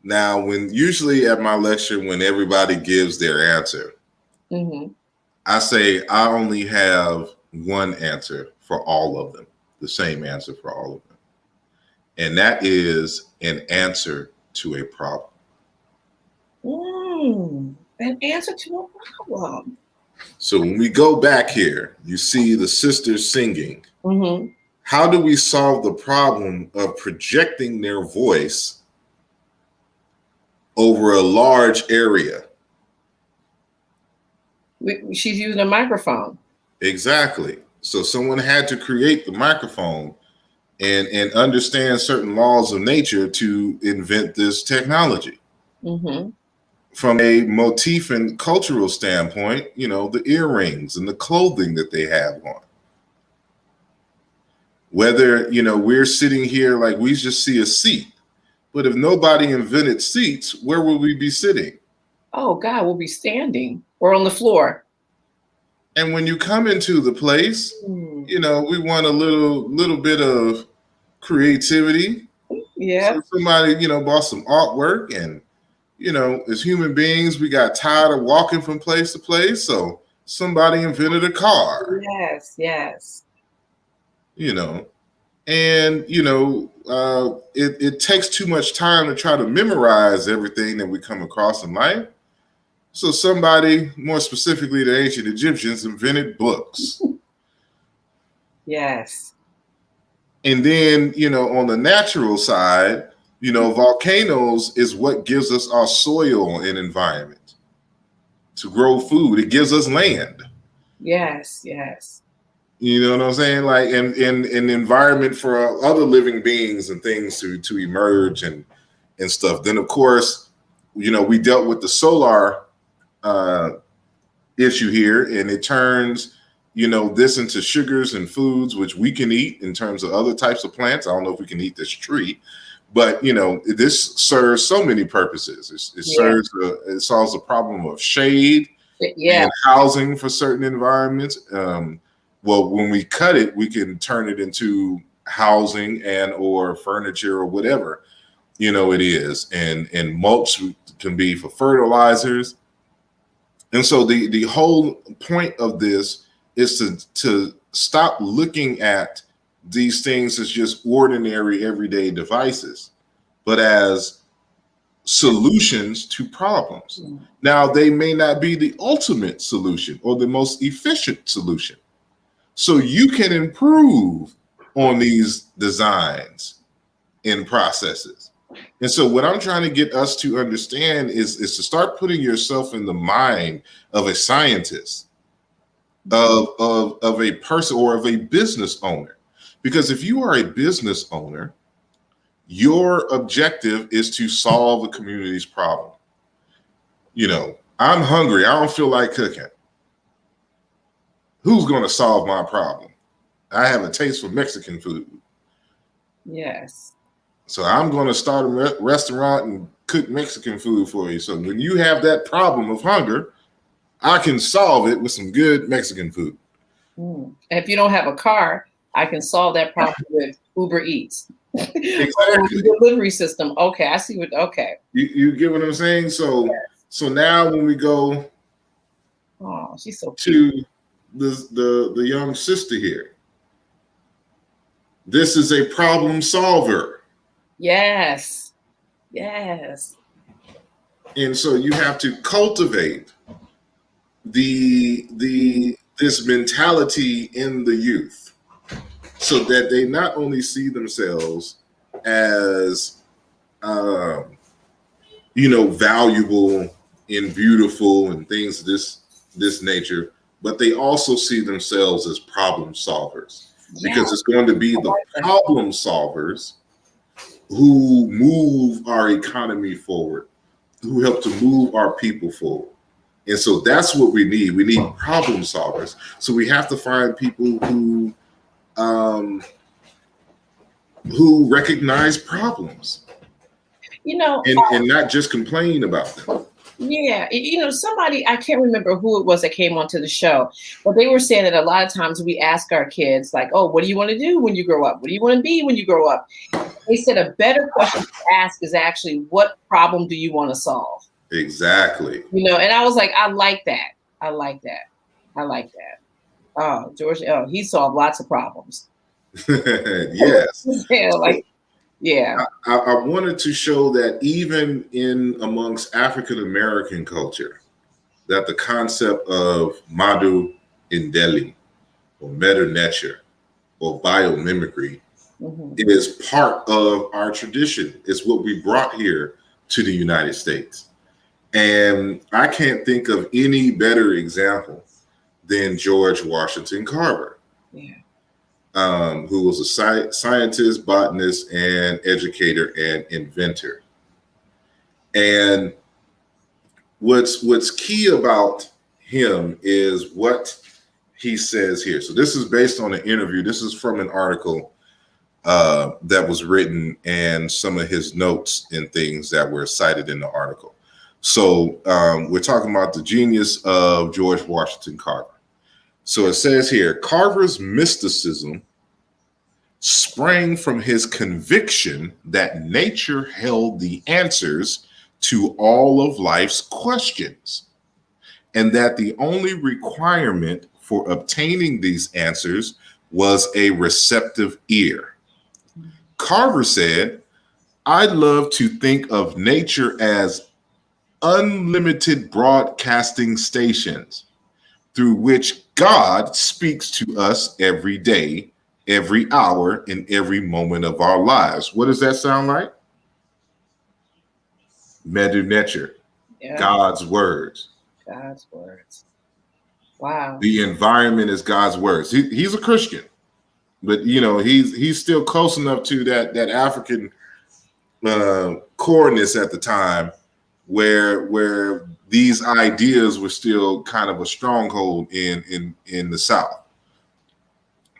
Speaker 5: Now, usually at my lecture, when everybody gives their answer,
Speaker 4: Mm-hmm.
Speaker 5: I say I only have one answer for all of them, the same answer for all of them. And that is an answer to a problem.
Speaker 4: An answer to a problem.
Speaker 5: So when we go back here, you see the sisters singing.
Speaker 4: Mm-hmm.
Speaker 5: How do we solve the problem of projecting their voice over a large area?
Speaker 4: She's using a microphone.
Speaker 5: Exactly. So someone had to create the microphone and understand certain laws of nature to invent this technology.
Speaker 4: Mm-hmm.
Speaker 5: From a motif and cultural standpoint, the earrings and the clothing that they have on. Whether, we're sitting here like we just see a seat, but if nobody invented seats, where would we be sitting?
Speaker 4: Oh God, we'll be standing or on the floor.
Speaker 5: And when you come into the place, we want a little bit of creativity.
Speaker 4: Yeah.
Speaker 5: So somebody, bought some artwork, and as human beings, we got tired of walking from place to place. So somebody invented a car.
Speaker 4: Yes.
Speaker 5: And it takes too much time to try to memorize everything that we come across in life. So somebody, more specifically the ancient Egyptians, invented books.
Speaker 4: Yes.
Speaker 5: And then, on the natural side, volcanoes is what gives us our soil and environment to grow food. It gives us land.
Speaker 4: Yes.
Speaker 5: You know what I'm saying? Like, and an environment for other living beings and things to emerge and stuff. Then, of course, we dealt with the solar issue here, and it turns this into sugars and foods which we can eat in terms of other types of plants. I don't know if we can eat this tree, but this serves so many purposes. It solves the problem of shade and housing for certain environments. Well, when we cut it, we can turn it into housing and or furniture or whatever it is, and mulch can be for fertilizers. And so the whole point of this is to stop looking at these things as just ordinary everyday devices, but as solutions to problems. Now, they may not be the ultimate solution or the most efficient solution. So you can improve on these designs and processes. And so what I'm trying to get us to understand is to start putting yourself in the mind of a scientist, of a person or of a business owner. Because if you are a business owner, your objective is to solve the community's problem. I'm hungry. I don't feel like cooking. Who's going to solve my problem? I have a taste for Mexican food.
Speaker 4: Yes.
Speaker 5: So I'm going to start a restaurant and cook Mexican food for you. So when you have that problem of hunger, I can solve it with some good Mexican food.
Speaker 4: And if you don't have a car, I can solve that problem with Uber Eats.
Speaker 5: Exactly.
Speaker 4: Delivery system. Okay, I see what. Okay.
Speaker 5: You get what I'm saying? So now when we go
Speaker 4: she's so cute.
Speaker 5: to the young sister here, This is a problem solver.
Speaker 4: Yes. Yes.
Speaker 5: And so you have to cultivate this mentality in the youth so that they not only see themselves as valuable and beautiful and things of this nature, but they also see themselves as problem solvers, because it's going to be the problem solvers who move our economy forward, who help to move our people forward. And so that's what we need. We need problem solvers. So we have to find people who recognize problems, and not just complain about them.
Speaker 4: Yeah, somebody, I can't remember who it was that came onto the show, but they were saying that a lot of times we ask our kids, like, oh, what do you want to do when you grow up? What do you want to be when you grow up? They said a better question to ask is actually, what problem do you want to solve?
Speaker 5: Exactly.
Speaker 4: And I was like, I like that. Oh, George, he solved lots of problems.
Speaker 5: Yes.
Speaker 4: Yeah.
Speaker 5: I wanted to show that even in amongst African American culture, that the concept of Metu Neter or Metu Neter or biomimicry is part of our tradition. It's what we brought here to the United States. And I can't think of any better example than George Washington Carver.
Speaker 4: Yeah.
Speaker 5: Who was a scientist, botanist, and educator and inventor. And what's key about him is what he says here. So this is based on an interview. This is from an article that was written, and some of his notes and things that were cited in the article. So we're talking about the genius of George Washington Carver. So it says here, Carver's mysticism sprang from his conviction that nature held the answers to all of life's questions, and that the only requirement for obtaining these answers was a receptive ear. Carver said, "I love to think of nature as unlimited broadcasting stations through which God speaks to us every day, every hour, and every moment of our lives." What does that sound like? Metu Neter, God's words.
Speaker 4: God's words. Wow.
Speaker 5: The environment is God's words. He's a Christian, but he's still close enough to that African coreness at the time where these ideas were still kind of a stronghold in the South.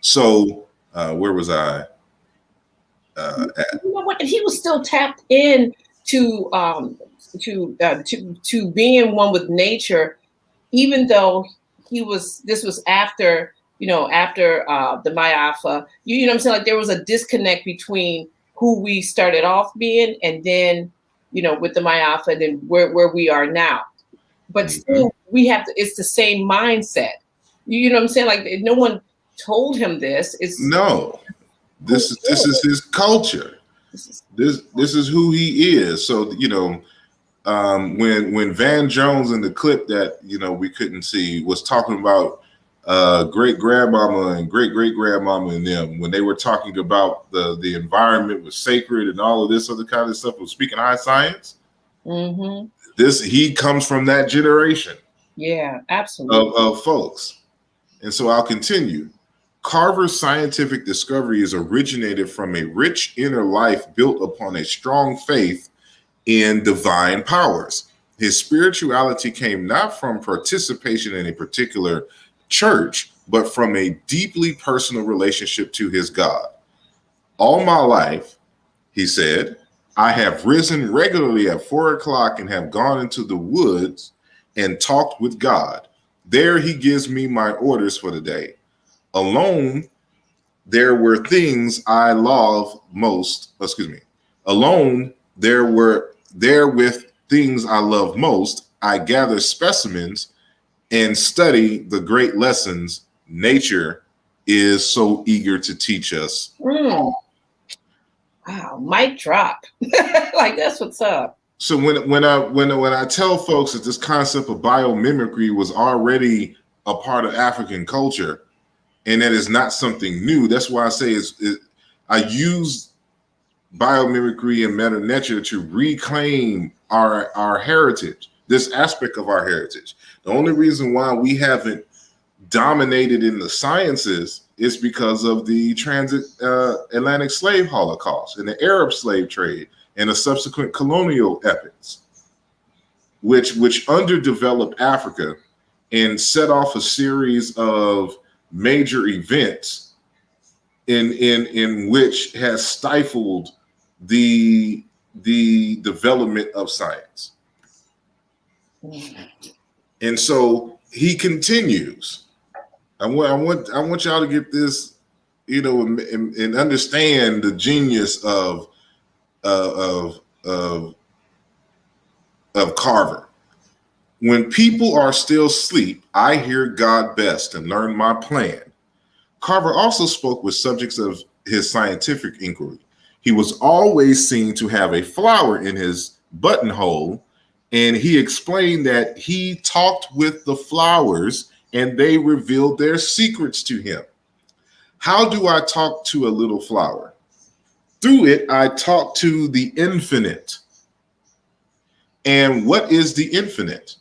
Speaker 5: So where was I at?
Speaker 4: You know what? He was still tapped in to being one with nature, even though this was after the Mayafa. You know what I'm saying? Like, there was a disconnect between who we started off being and then, with the Mayafa, and then where we are now. But still, it's the same mindset. You know what I'm saying? Like, no one told him this.
Speaker 5: This is his culture. This is who he is. So when Van Jones in the clip that we couldn't see was talking about great grandmama and great great grandmama and them, when they were talking about the environment was sacred and all of this other kind of stuff, was speaking high science. He comes from that generation.
Speaker 4: Yeah, absolutely.
Speaker 5: Of folks. And so I'll continue. Carver's scientific discoveries originated from a rich inner life built upon a strong faith in divine powers. His spirituality came not from participation in a particular church, but from a deeply personal relationship to his God. All my life, he said, I have risen regularly at 4 o'clock and have gone into the woods and talked with God. There he gives me my orders for the day. Alone, there were things I love most. Alone, therewith things I love most. I gather specimens and study the great lessons nature is so eager to teach us.
Speaker 4: Wow, mic drop. Like, that's what's up.
Speaker 5: So when I tell folks that this concept of biomimicry was already a part of African culture, and that is not something new, that's why I say I use biomimicry and Metu Neter to reclaim our heritage, this aspect of our heritage. The only reason why we haven't dominated in the sciences is because of the transatlantic slave holocaust and the Arab slave trade and the subsequent colonial epics, which underdeveloped Africa and set off a series of major events in which has stifled the development of science. And so he continues. I want y'all to get this, and understand the genius of Carver. When people are still asleep, I hear God best and learn my plan. Carver also spoke with subjects of his scientific inquiry. He was always seen to have a flower in his buttonhole, and he explained that he talked with the flowers and they revealed their secrets to him. How do I talk to a little flower? Through it, I talk to the infinite. And what is the infinite?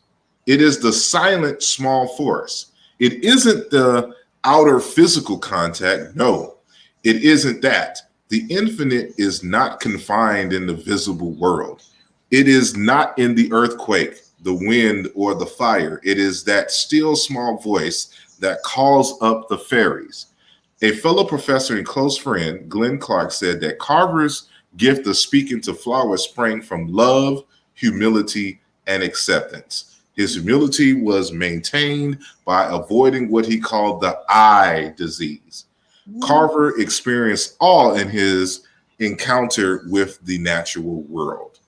Speaker 5: It is the silent small force. It isn't the outer physical contact. No, it isn't that. The infinite is not confined in the visible world. It is not in the earthquake, the wind, or the fire. It is that still small voice that calls up the fairies. A fellow professor and close friend, Glenn Clark, said that Carver's gift of speaking to flowers sprang from love, humility, and acceptance. His humility was maintained by avoiding what he called the eye disease. Carver experienced awe in his encounter with the natural world.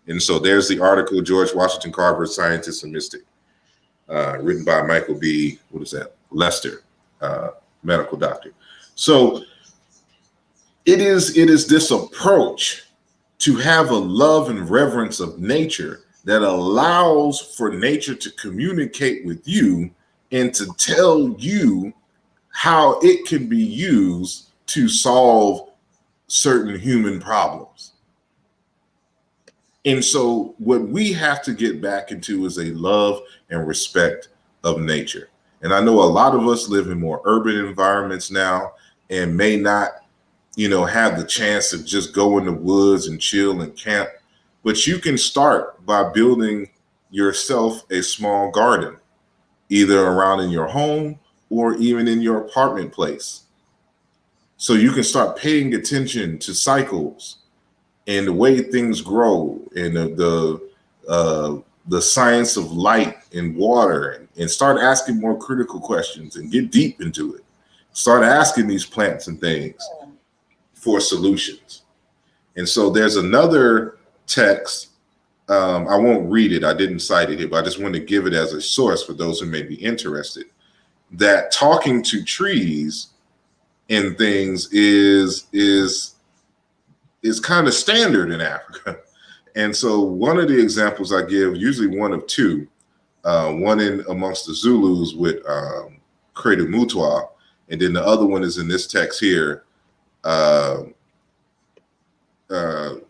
Speaker 5: And so there's the article, George Washington Carver, Scientist and Mystic, written by Michael B. Lester, medical doctor. So it is this approach to have a love and reverence of nature that allows for nature to communicate with you and to tell you how it can be used to solve certain human problems. And so what we have to get back into is a love and respect of nature. And I know a lot of us live in more urban environments now and may not, have the chance to just go in the woods and chill and camp. But you can start by building yourself a small garden, either around in your home or even in your apartment place. So you can start paying attention to cycles and the way things grow and the science of light and water, and start asking more critical questions and get deep into it. Start asking these plants and things for solutions. And so there's another text. I won't read it. I didn't cite it here, but I just want to give it as a source for those who may be interested, that talking to trees and things is kind of standard in Africa. And so one of the examples I give, usually one of two, one in amongst the Zulus with Credo Mutwa, and then the other one is in this text here.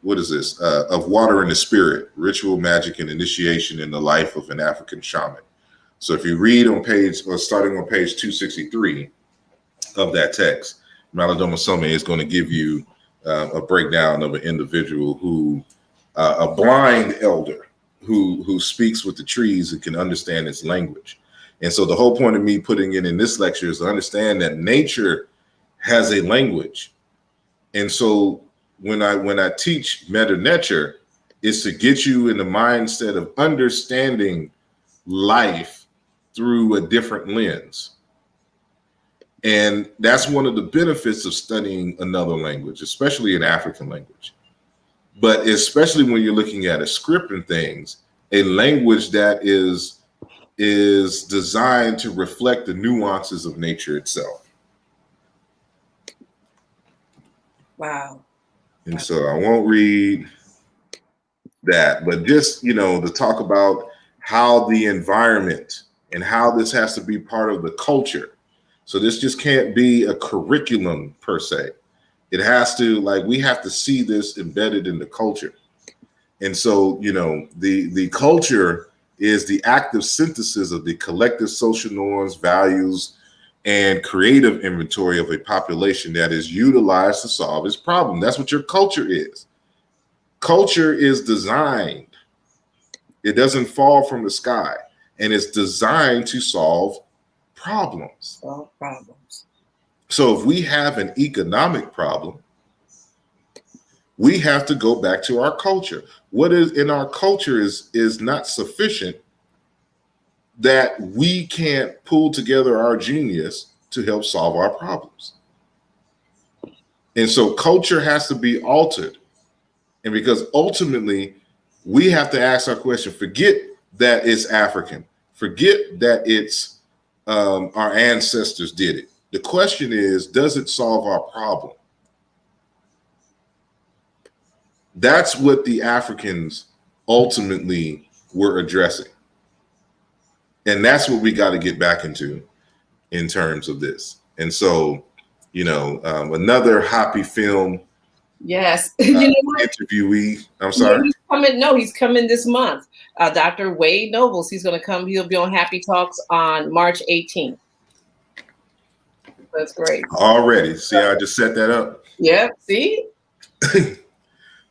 Speaker 5: What is this? Of water and the spirit, ritual, magic, and initiation in the life of an African shaman. So if you read on starting on page 263 of that text, Malidoma Some is going to give you a breakdown of an individual who, a blind elder who speaks with the trees and can understand its language. And so the whole point of me putting it in this lecture is to understand that nature has a language. And so when I teach Metu Neter, is to get you in the mindset of understanding life through a different lens. And that's one of the benefits of studying another language, especially an African language. But especially when you're looking at a script and things, a language that is designed to reflect the nuances of nature itself.
Speaker 4: Wow.
Speaker 5: And so I won't read that, but just, to talk about how the environment and how this has to be part of the culture. So this just can't be a curriculum per se. It has to, we have to see this embedded in the culture. And so, the culture is the active synthesis of the collective social norms, values, and creative inventory of a population that is utilized to solve its problem. That's what your culture is. Culture is designed. It doesn't fall from the sky, and it's designed to solve problems.
Speaker 4: Solve problems.
Speaker 5: So if we have an economic problem, we have to go back to our culture. What is in our culture is not sufficient, that we can't pull together our genius to help solve our problems. And so culture has to be altered. And because ultimately we have to ask our question, forget that it's African, forget that it's our ancestors did it. The question is, does it solve our problem? That's what the Africans ultimately were addressing. And that's what we got to get back into in terms of this. And so, another hapifilm.
Speaker 4: Yes.
Speaker 5: Interviewee. I'm sorry.
Speaker 4: He's coming this month. Dr. Wade Nobles, he's going to come. He'll be on HAPI Talks on March 18th. That's great.
Speaker 5: Already. See, I just set that up.
Speaker 4: Yeah. See?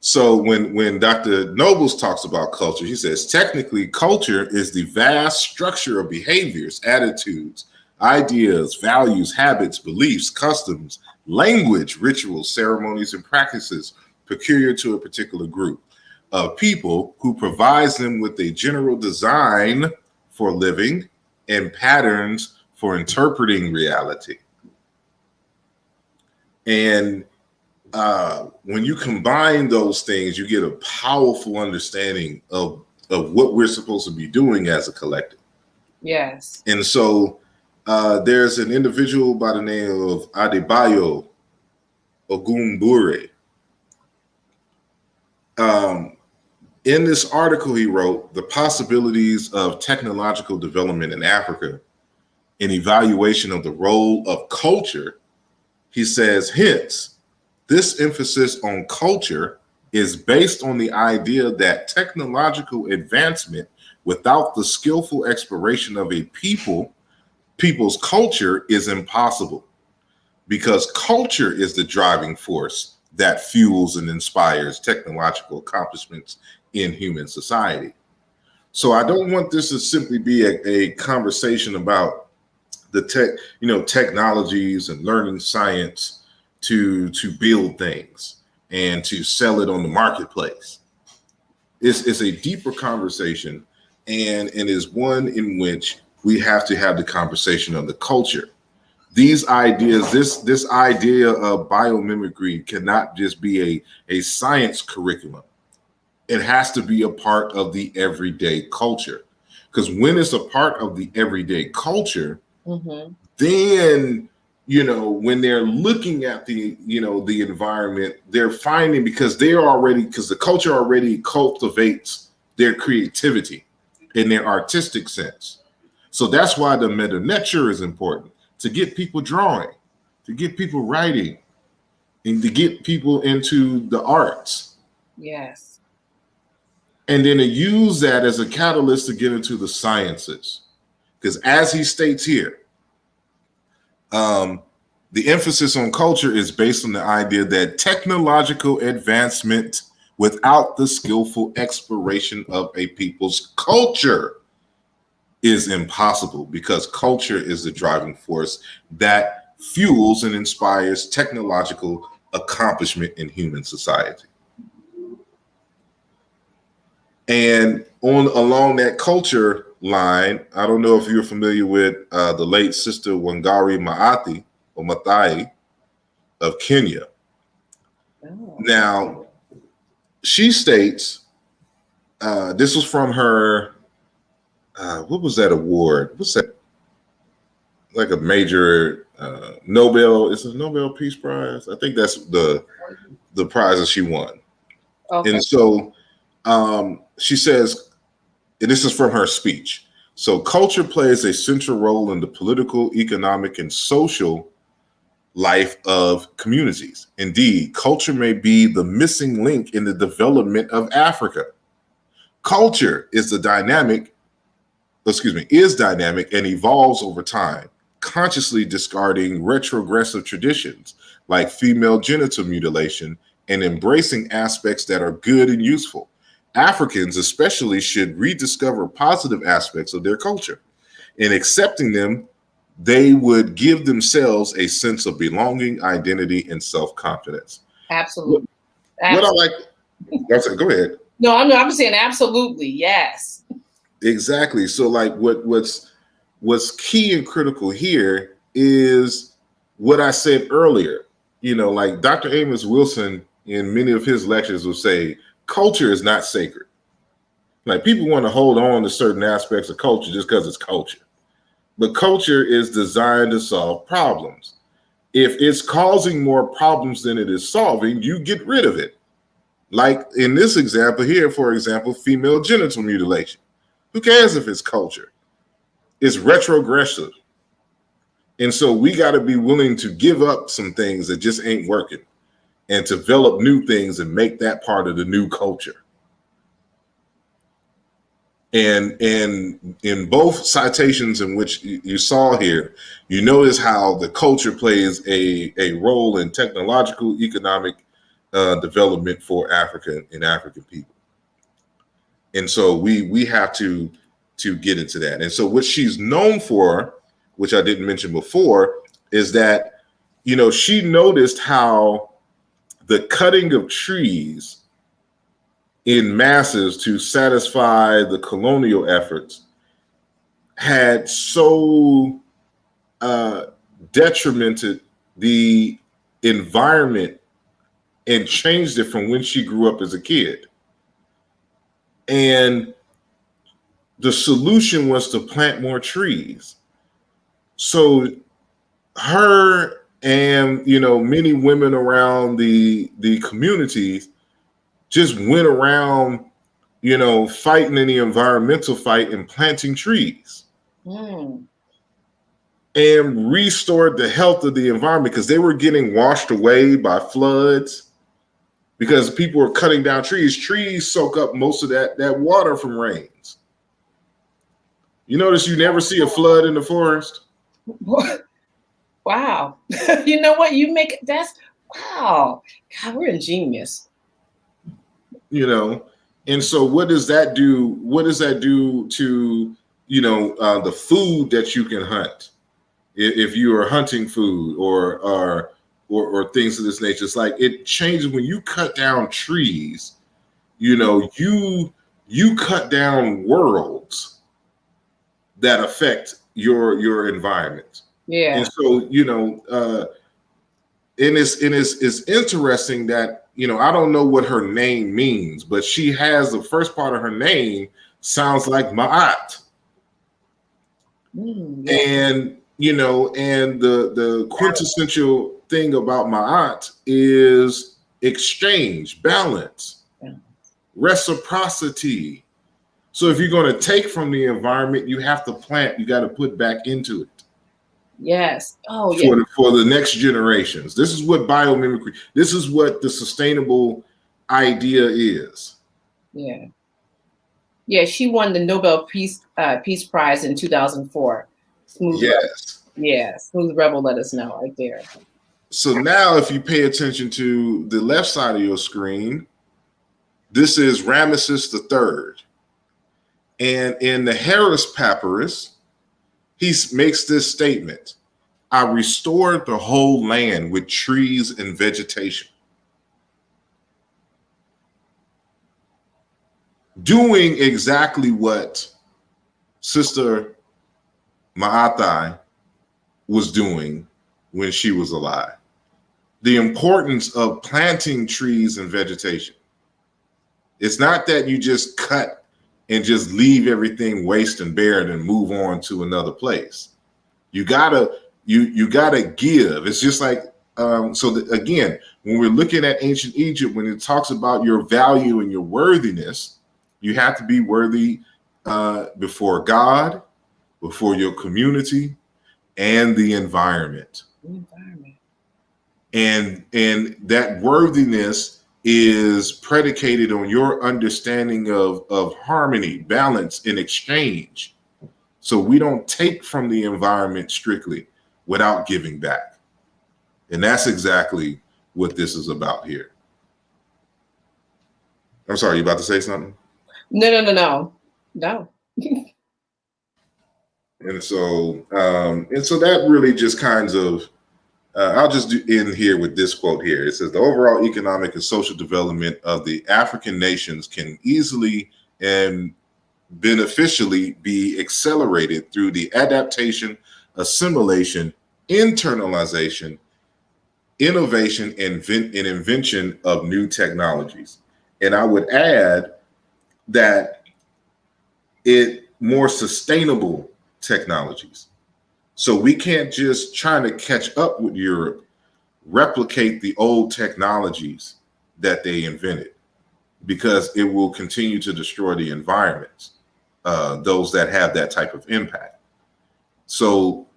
Speaker 5: So when Dr. Nobles talks about culture, he says, technically, culture is the vast structure of behaviors, attitudes, ideas, values, habits, beliefs, customs, language, rituals, ceremonies, and practices peculiar to a particular group of people, who provides them with a general design for living and patterns for interpreting reality. And when you combine those things, you get a powerful understanding of what we're supposed to be doing as a collective.
Speaker 4: Yes.
Speaker 5: And so there's an individual by the name of Adebayo Ogunbure. In this article he wrote, The Possibilities of Technological Development in Africa, an evaluation of the role of culture, he says, hence, this emphasis on culture is based on the idea that technological advancement without the skillful exploration of a people's culture is impossible, because culture is the driving force that fuels and inspires technological accomplishments in human society. So I don't want this to simply be a conversation about the technologies and learning science to build things and to sell it on the marketplace. It's a deeper conversation, and is one in which we have to have the conversation of the culture. These ideas, this idea of biomimicry cannot just be a science curriculum. It has to be a part of the everyday culture. Because when it's a part of the everyday culture, then when they're looking at the environment, they're finding, because the culture already cultivates their creativity in their artistic sense. So that's why the Metu Neter is important, to get people drawing, to get people writing, and to get people into the arts.
Speaker 4: Yes.
Speaker 5: And then to use that as a catalyst to get into the sciences. Because as he states here, the emphasis on culture is based on the idea that technological advancement without the skillful exploration of a people's culture is impossible, because culture is the driving force that fuels and inspires technological accomplishment in human society. And along that culture line, I don't know if you're familiar with the late Sister Wangari Maathai of Kenya.
Speaker 4: Oh.
Speaker 5: Now, she states, this was from her, what was that award? What's that? like a major Nobel. It's a Nobel Peace Prize. I think that's the prize that she won.
Speaker 4: Okay.
Speaker 5: And so she says, and this is from her speech. So culture plays a central role in the political, economic, and social life of communities. Indeed, culture may be the missing link in the development of Africa. Culture is dynamic and evolves over time, consciously discarding retrogressive traditions like female genital mutilation and embracing aspects that are good and useful. Africans especially should rediscover positive aspects of their culture. In accepting them, they would give themselves a sense of belonging, identity, and self-confidence.
Speaker 4: Absolutely.
Speaker 5: What I like, go ahead.
Speaker 4: No, I'm saying absolutely, yes.
Speaker 5: Exactly. So like what's key and critical here is what I said earlier. You know, like Dr. Amos Wilson in many of his lectures will say, culture is not sacred. Like people want to hold on to certain aspects of culture just because it's culture. But culture is designed to solve problems. If it's causing more problems than it is solving, you get rid of it. Like in this example here, for example, female genital mutilation. Who cares if it's culture? It's retrogressive. And so we got to be willing to give up some things that just ain't working and develop new things and make that part of the new culture. And in both citations in which you saw here, you notice how the culture plays a role in technological, economic development for Africa and African people. And so we have to get into that. And so what she's known for, which I didn't mention before, is that, you know, she noticed how the cutting of trees in masses to satisfy the colonial efforts had so detrimented the environment and changed it from when she grew up as a kid. And the solution was to plant more trees. So her and, you know, many women around the communities just went around, you know, fighting in the environmental fight and planting trees and restored the health of the environment because they were getting washed away by floods because people were cutting down trees. Trees soak up most of that water from rains. You notice you never see a flood in the forest?
Speaker 4: Wow. You know what? Wow. God, we're ingenious.
Speaker 5: You know, and so what does that do? What does that do to, you know, the food that you can hunt? If you are hunting food or things of this nature, it's like it changes when you cut down trees. You know, you cut down worlds that affect your environment.
Speaker 4: Yeah.
Speaker 5: And so, you know, and it's interesting that, you know, I don't know what her name means, but she has the first part of her name sounds like Ma'at.
Speaker 4: Yeah.
Speaker 5: And, you know, and the quintessential thing about Ma'at is exchange, balance, reciprocity. So if you're going to take from the environment, you have to plant, you got to put back into it.
Speaker 4: Yes. Oh, yeah.
Speaker 5: For the next generations. This is what biomimicry, this is what the sustainable idea is.
Speaker 4: Yeah. Yeah, she won the Nobel Peace Prize in 2004. Smooth
Speaker 5: Yes.
Speaker 4: Rebel. Yeah, Smooth Rebel let us know right there.
Speaker 5: So now if you pay attention to the left side of your screen, this is Ramesses III. And in the Harris Papyrus, he makes this statement: I restored the whole land with trees and vegetation. Doing exactly what Sister Maathai was doing when she was alive. The importance of planting trees and vegetation. It's not that you just cut and just leave everything waste and bare and move on to another place. You gotta give. It's just like again, when we're looking at ancient Egypt, when it talks about your value and your worthiness, you have to be worthy before God, before your community, and the environment. And that worthiness is predicated on your understanding of harmony, balance, and exchange. So we don't take from the environment strictly without giving back. And that's exactly what this is about here. I'm sorry, you about to say something?
Speaker 4: No.
Speaker 5: And so that really just kinds of, I'll just end here with this quote here. It says, the overall economic and social development of the African nations can easily and beneficially be accelerated through the adaptation, assimilation, internalization, innovation, and invention of new technologies. And I would add that more sustainable technologies. So we can't just try to catch up with Europe, replicate the old technologies that they invented, because it will continue to destroy the environments, those that have that type of impact. So,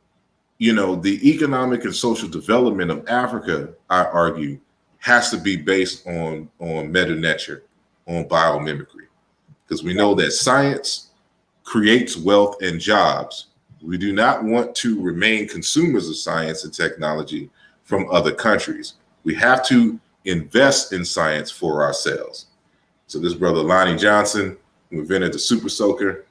Speaker 5: the economic and social development of Africa, I argue, has to be based on Metu Neter, on biomimicry, because we know that science creates wealth and jobs. We do not want to remain consumers of science and technology from other countries. We have to invest in science for ourselves. So this brother Lonnie Johnson, who invented the super soaker,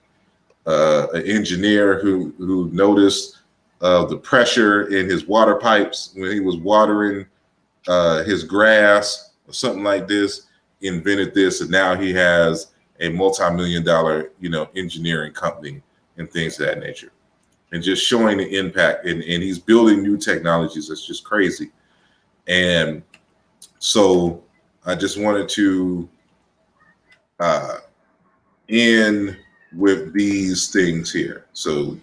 Speaker 5: an engineer who noticed the pressure in his water pipes when he was watering his grass or something like this, invented this, and now he has a multi-million-dollar, engineering company and things of that nature. And just showing the impact, and he's building new technologies. That's just crazy. And so I just wanted to end with these things here. So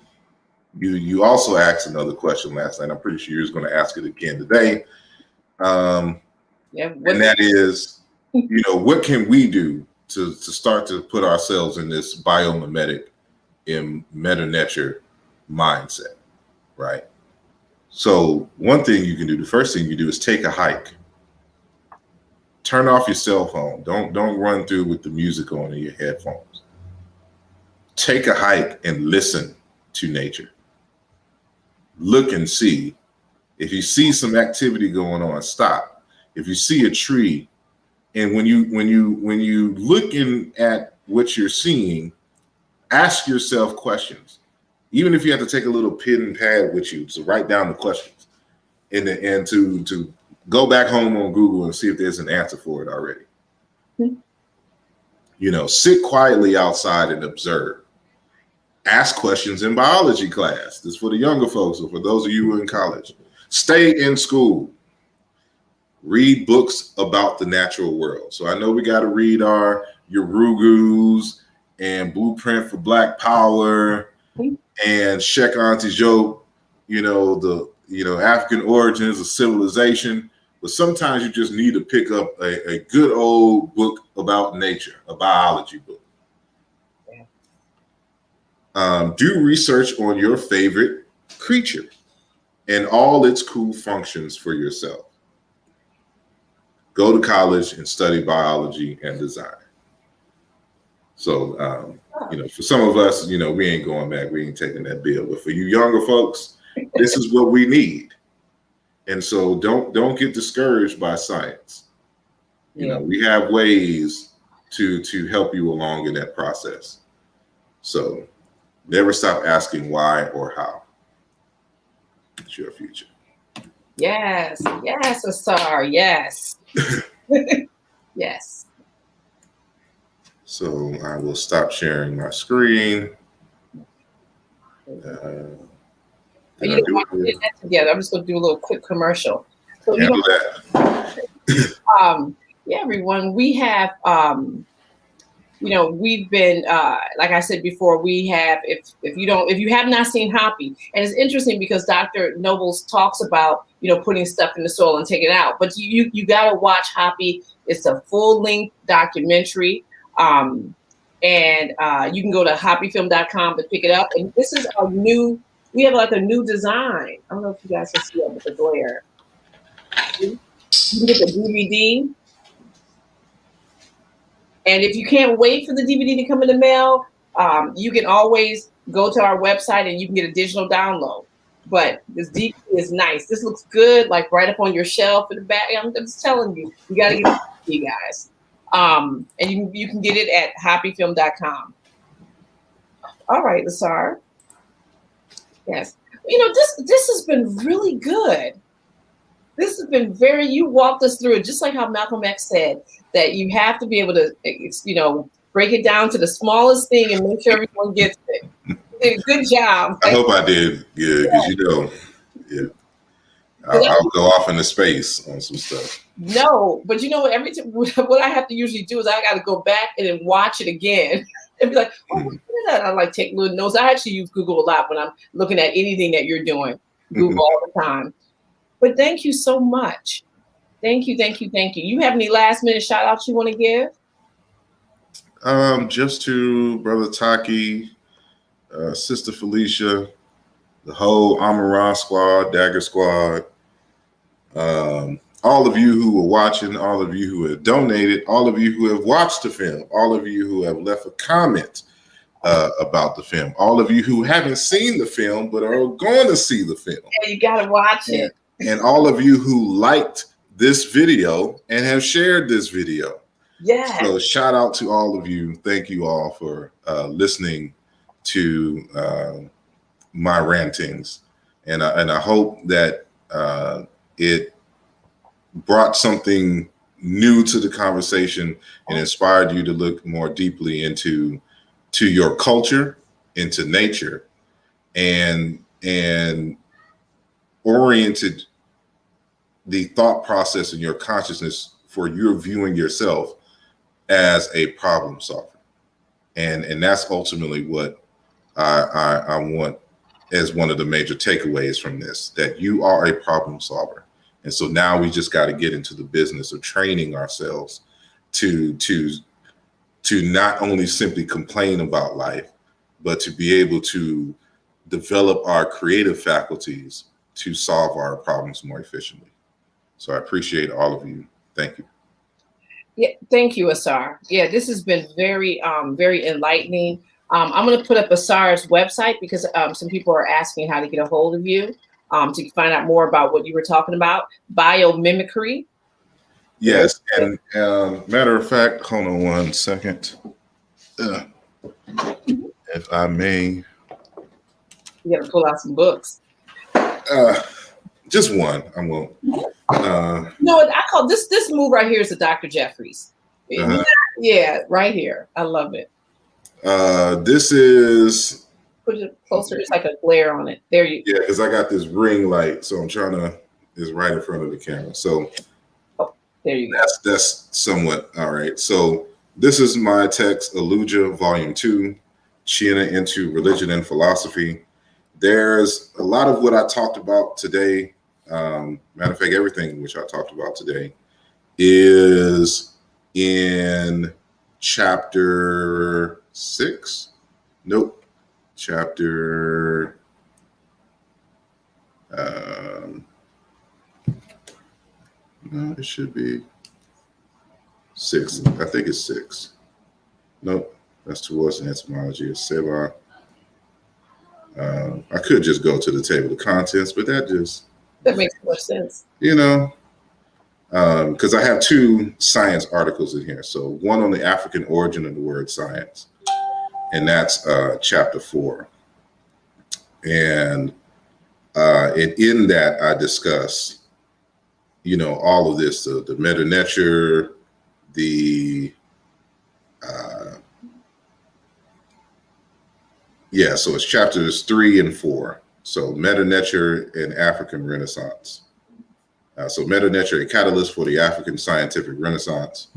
Speaker 5: you also asked another question last night. I'm pretty sure you're going to ask it again today. And that is, what can we do to start to put ourselves in this biomimetic and Metu Neter mindset, right? So one thing you can do, the first thing you do is take a hike. Turn off your cell phone. Don't run through with the music on in your headphones. Take a hike and listen to nature. Look and see. If you see some activity going on, stop. If you see a tree, and when you looking at what you're seeing, ask yourself questions. Even if you have to take a little pen and pad with you to write down the questions, and to go back home on Google and see if there's an answer for it already. Sit quietly outside and observe. Ask questions in biology class. This is for the younger folks, or for those of you who are in college. Stay in school. Read books about the natural world. So I know we got to read your Urugus and Blueprint for Black Power and Sheikh Anta Diop, the African origins of civilization. But sometimes you just need to pick up a good old book about nature, a biology book. Do research on your favorite creature and all its cool functions for yourself. Go to college and study biology and design. So, for some of us, we ain't going back. We ain't taking that bill. But for you younger folks, this is what we need. And so don't get discouraged by science. We have ways to help you along in that process. So never stop asking why or how. It's your future.
Speaker 4: Yes, Asar, yes. Yes.
Speaker 5: So I will stop sharing my screen.
Speaker 4: I'm just going to do a little quick commercial. So
Speaker 5: that.
Speaker 4: everyone, we have we've been, like I said before, we have, if you have not seen HAPI, and it's interesting because Dr. Nobles talks about, putting stuff in the soil and taking it out, but you got to watch HAPI. It's a full length documentary. And you can go to hapifilm.com to pick it up. And this is we have like a new design. I don't know if you guys can see it with the glare. You can get the DVD. And if you can't wait for the DVD to come in the mail, you can always go to our website and you can get a digital download. But this DVD is nice. This looks good, like right up on your shelf in the back. I'm just telling you, you got to get it, you guys. And you can get it at hapifilm.com. All right, Asar. Yes. This has been really good. This has been you walked us through it, just like how Malcolm X said, that you have to be able to, break it down to the smallest thing and make sure everyone gets it. You did a good job.
Speaker 5: I hope I did. Yeah, because I'll go off into space on some stuff.
Speaker 4: No, but every time what I have to usually do is I got to go back and then watch it again and be like, oh, what is that? I like take little notes. I actually use Google a lot when I'm looking at anything that you're doing. Google all the time. But thank you so much. Thank you. You have any last minute shout outs you want to give?
Speaker 5: Just to Brother Taki, Sister Felicia, the whole Amara squad, Dagger squad, all of you who were watching, all of you who have donated, all of you who have watched the film, all of you who have left a comment about the film, all of you who haven't seen the film but are going to see the film.
Speaker 4: Yeah, you got to watch it.
Speaker 5: And all of you who liked this video and have shared this video.
Speaker 4: Yeah.
Speaker 5: So shout out to all of you. Thank you all for listening to my rantings. And I hope that it brought something new to the conversation and inspired you to look more deeply into your culture, into nature, and oriented the thought process in your consciousness for your viewing yourself as a problem solver. And that's ultimately what I want as one of the major takeaways from this, that you are a problem solver. And so now we just got to get into the business of training ourselves to not only simply complain about life, but to be able to develop our creative faculties to solve our problems more efficiently. So I appreciate all of you. Thank you.
Speaker 4: Yeah, thank you, Asar. Yeah, this has been very, very enlightening. I'm going to put up Asar's website because some people are asking how to get a hold of you to find out more about what you were talking about. Biomimicry.
Speaker 5: Yes, and matter of fact, hold on one second. If I may.
Speaker 4: You got to pull out some books.
Speaker 5: Just one. I won't.
Speaker 4: No, I call this move right here is the Dr. Jeffries. Yeah, right here. I love it.
Speaker 5: This is.
Speaker 4: Put it closer. It's like a glare on it. There you.
Speaker 5: Yeah, because I got this ring light, so I'm trying to. It's right in front of the camera. So.
Speaker 4: Oh, there you go.
Speaker 5: That's somewhat all right. So this is my text, Aluja, Volume 2, Shiana into Religion and Philosophy. There's a lot of what I talked about today. Matter of fact, everything which I talked about today is in chapter 6. Nope. Chapter no, it should be 6. I think it's 6. Nope. That's towards entomology of Seva. I could just go to the table of contents, but that
Speaker 4: makes more sense.
Speaker 5: Because I have 2 science articles in here. So one on the African origin of the word science, and that's chapter 4. And in that I discuss, all of this, the Metu Neter, so it's chapters 3 and 4. So Metu Neter and African Renaissance. So Metu Neter, a catalyst for the African scientific Renaissance.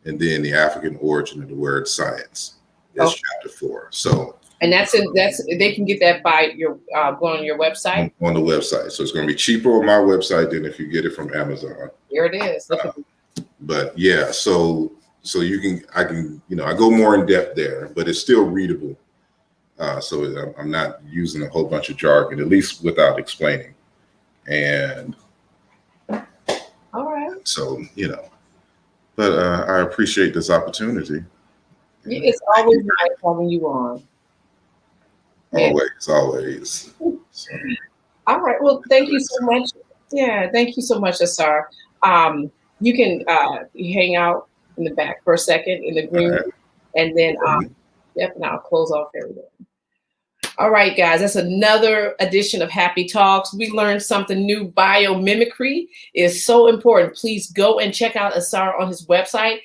Speaker 5: and then the African origin of the word science. That's chapter 4. So,
Speaker 4: and they can get that by your going on your website.
Speaker 5: On the website, so it's going to be cheaper on my website than if you get it from Amazon.
Speaker 4: Here it is.
Speaker 5: But yeah, so I go more in depth there, but it's still readable. So I'm not using a whole bunch of jargon, at least without explaining. And
Speaker 4: all right.
Speaker 5: So, but I appreciate this opportunity.
Speaker 4: It's always nice having you on.
Speaker 5: Always. So.
Speaker 4: All right. Well, thank you so much. Yeah, thank you so much, Asar. You can hang out in the back for a second in the green room, and then and I'll close off everything. All right, guys, that's another edition of HAPI Talks. We learned something new. Biomimicry is so important. Please go and check out Asar on his website.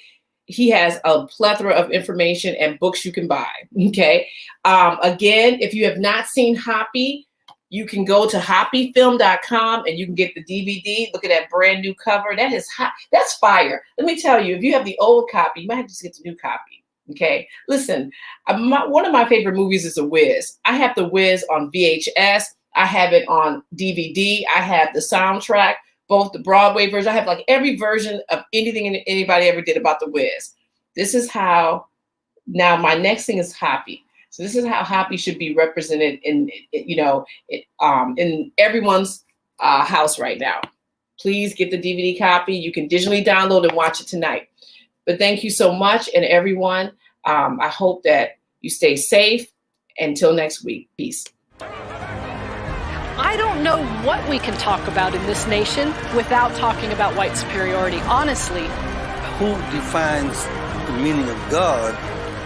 Speaker 4: He has a plethora of information and books you can buy. Okay. Again, if you have not seen HAPI, you can go to hapifilm.com and you can get the DVD. Look at that brand new cover. That's fire. Let me tell you, if you have the old copy, you might have to just get the new copy. Okay, listen, one of my favorite movies is The Wiz. I have The Wiz on VHS. I have it on DVD. I have the soundtrack, both the Broadway version. I have like every version of anything anybody ever did about The Wiz. This is how, now my next thing is HAPI. So this is how HAPI should be represented in everyone's house right now. Please get the DVD copy. You can digitally download and watch it tonight. But thank you so much, and everyone. I hope that you stay safe. Until next week, peace.
Speaker 1: I don't know what we can talk about in this nation without talking about white superiority. Honestly,
Speaker 2: who defines the meaning of God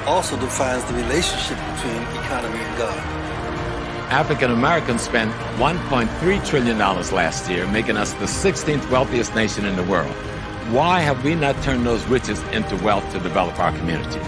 Speaker 2: also defines the relationship between economy and God.
Speaker 3: African Americans spent $1.3 trillion last year, making us the 16th wealthiest nation in the world. Why have we not turned those riches into wealth to develop our community?